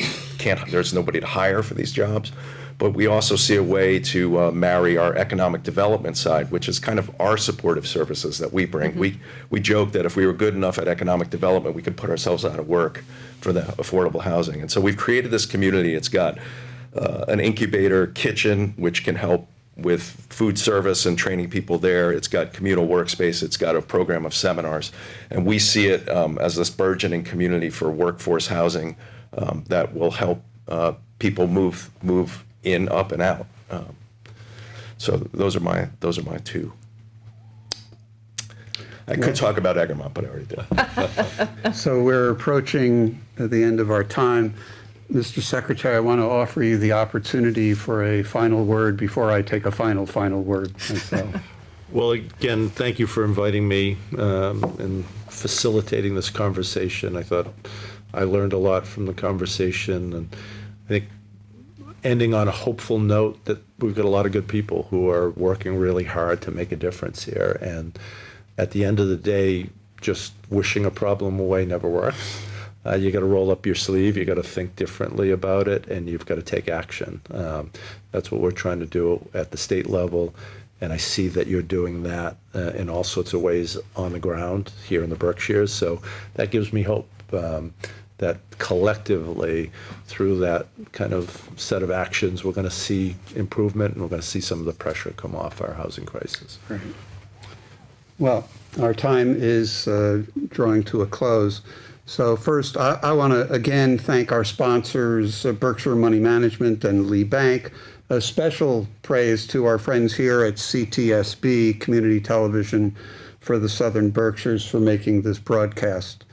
there's nobody to hire for these jobs. But we also see a way to marry our economic development side, which is kind of our supportive services that we bring. Mm-hmm. We joke that if we were good enough at economic development, we could put ourselves out of work for the affordable housing. And so we've created this community. It's got an incubator kitchen, which can help with food service and training people there. It's got communal workspace. It's got a program of seminars. And we see it as this burgeoning community for workforce housing that will help people move in, up, and out. So those are my 2. I could talk about Egremont, but I already did. So we're approaching the end of our time. Mr. Secretary, I want to offer you the opportunity for a final word before I take a final word myself. Well, again, thank you for inviting me and facilitating this conversation. I thought I learned a lot from the conversation, and I think ending on a hopeful note that we've got a lot of good people who are working really hard to make a difference here. And at the end of the day, just wishing a problem away never works. You got to roll up your sleeve, you got to think differently about it, and you've got to take action. That's what we're trying to do at the state level, and I see that you're doing that in all sorts of ways on the ground here in the Berkshires, so that gives me hope that collectively, through that kind of set of actions, we're going to see improvement, and we're going to see some of the pressure come off our housing crisis. Right. Well, our time is drawing to a close. So first, I want to again thank our sponsors, Berkshire Money Management and Lee Bank. A special praise to our friends here at CTSB, Community Television for the Southern Berkshires, for making this broadcast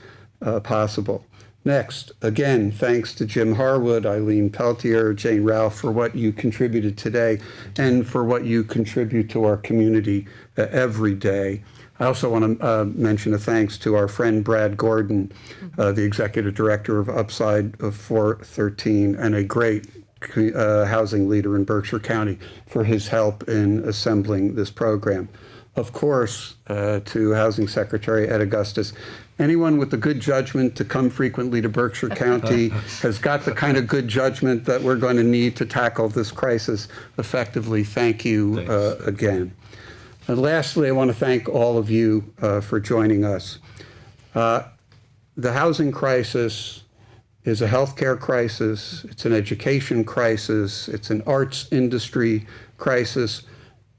possible. Next, again, thanks to Jim Harwood, Eileen Peltier, Jane Ralph for what you contributed today and for what you contribute to our community every day. I also want to mention a thanks to our friend Brad Gordon, the executive director of Upside of 413, and a great housing leader in Berkshire County for his help in assembling this program. Of course, to Housing Secretary Ed Augustus, anyone with the good judgment to come frequently to Berkshire County has got the kind of good judgment that we're going to need to tackle this crisis effectively. Thank you again. And lastly, I want to thank all of you for joining us. The housing crisis is a healthcare crisis, it's an education crisis, it's an arts industry crisis,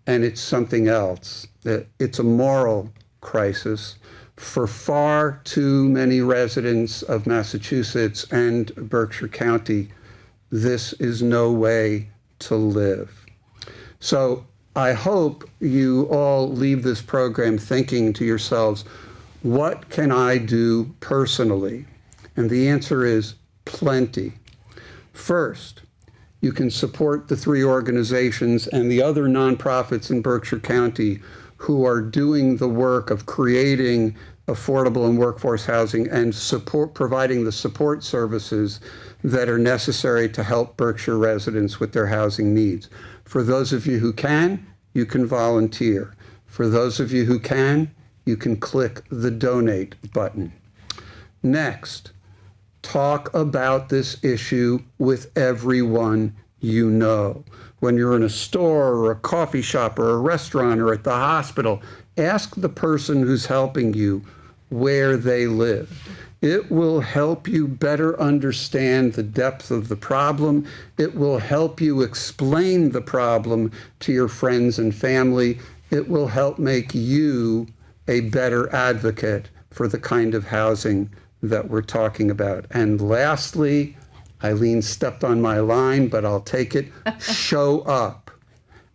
and it's something else. It's a moral crisis for far too many residents of Massachusetts and Berkshire County. This is no way to live. So I hope you all leave this program thinking to yourselves, what can I do personally? And the answer is plenty. First, you can support the 3 organizations and the other nonprofits in Berkshire County who are doing the work of creating affordable and workforce housing and providing the support services that are necessary to help Berkshire residents with their housing needs. For those of you who can, you can volunteer. For those of you who can, you can click the donate button. Next, talk about this issue with everyone you know. When you're in a store or a coffee shop or a restaurant or at the hospital, ask the person who's helping you where they live. It will help you better understand the depth of the problem. It will help you explain the problem to your friends and family. It will help make you a better advocate for the kind of housing that we're talking about. And lastly, Eileen stepped on my line, but I'll take it. Show up.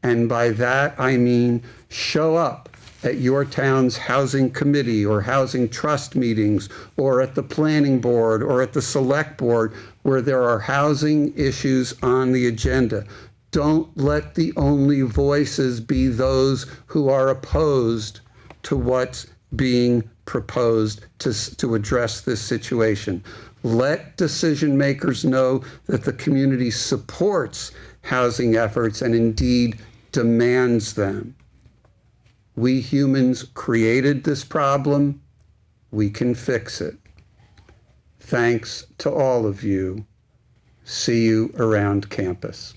And by that, I mean show up at your town's housing committee or housing trust meetings or at the planning board or at the select board where there are housing issues on the agenda. Don't let the only voices be those who are opposed to what's being proposed to address this situation. Let decision makers know that the community supports housing efforts and indeed demands them. We humans created this problem. We can fix it. Thanks to all of you. See you around campus.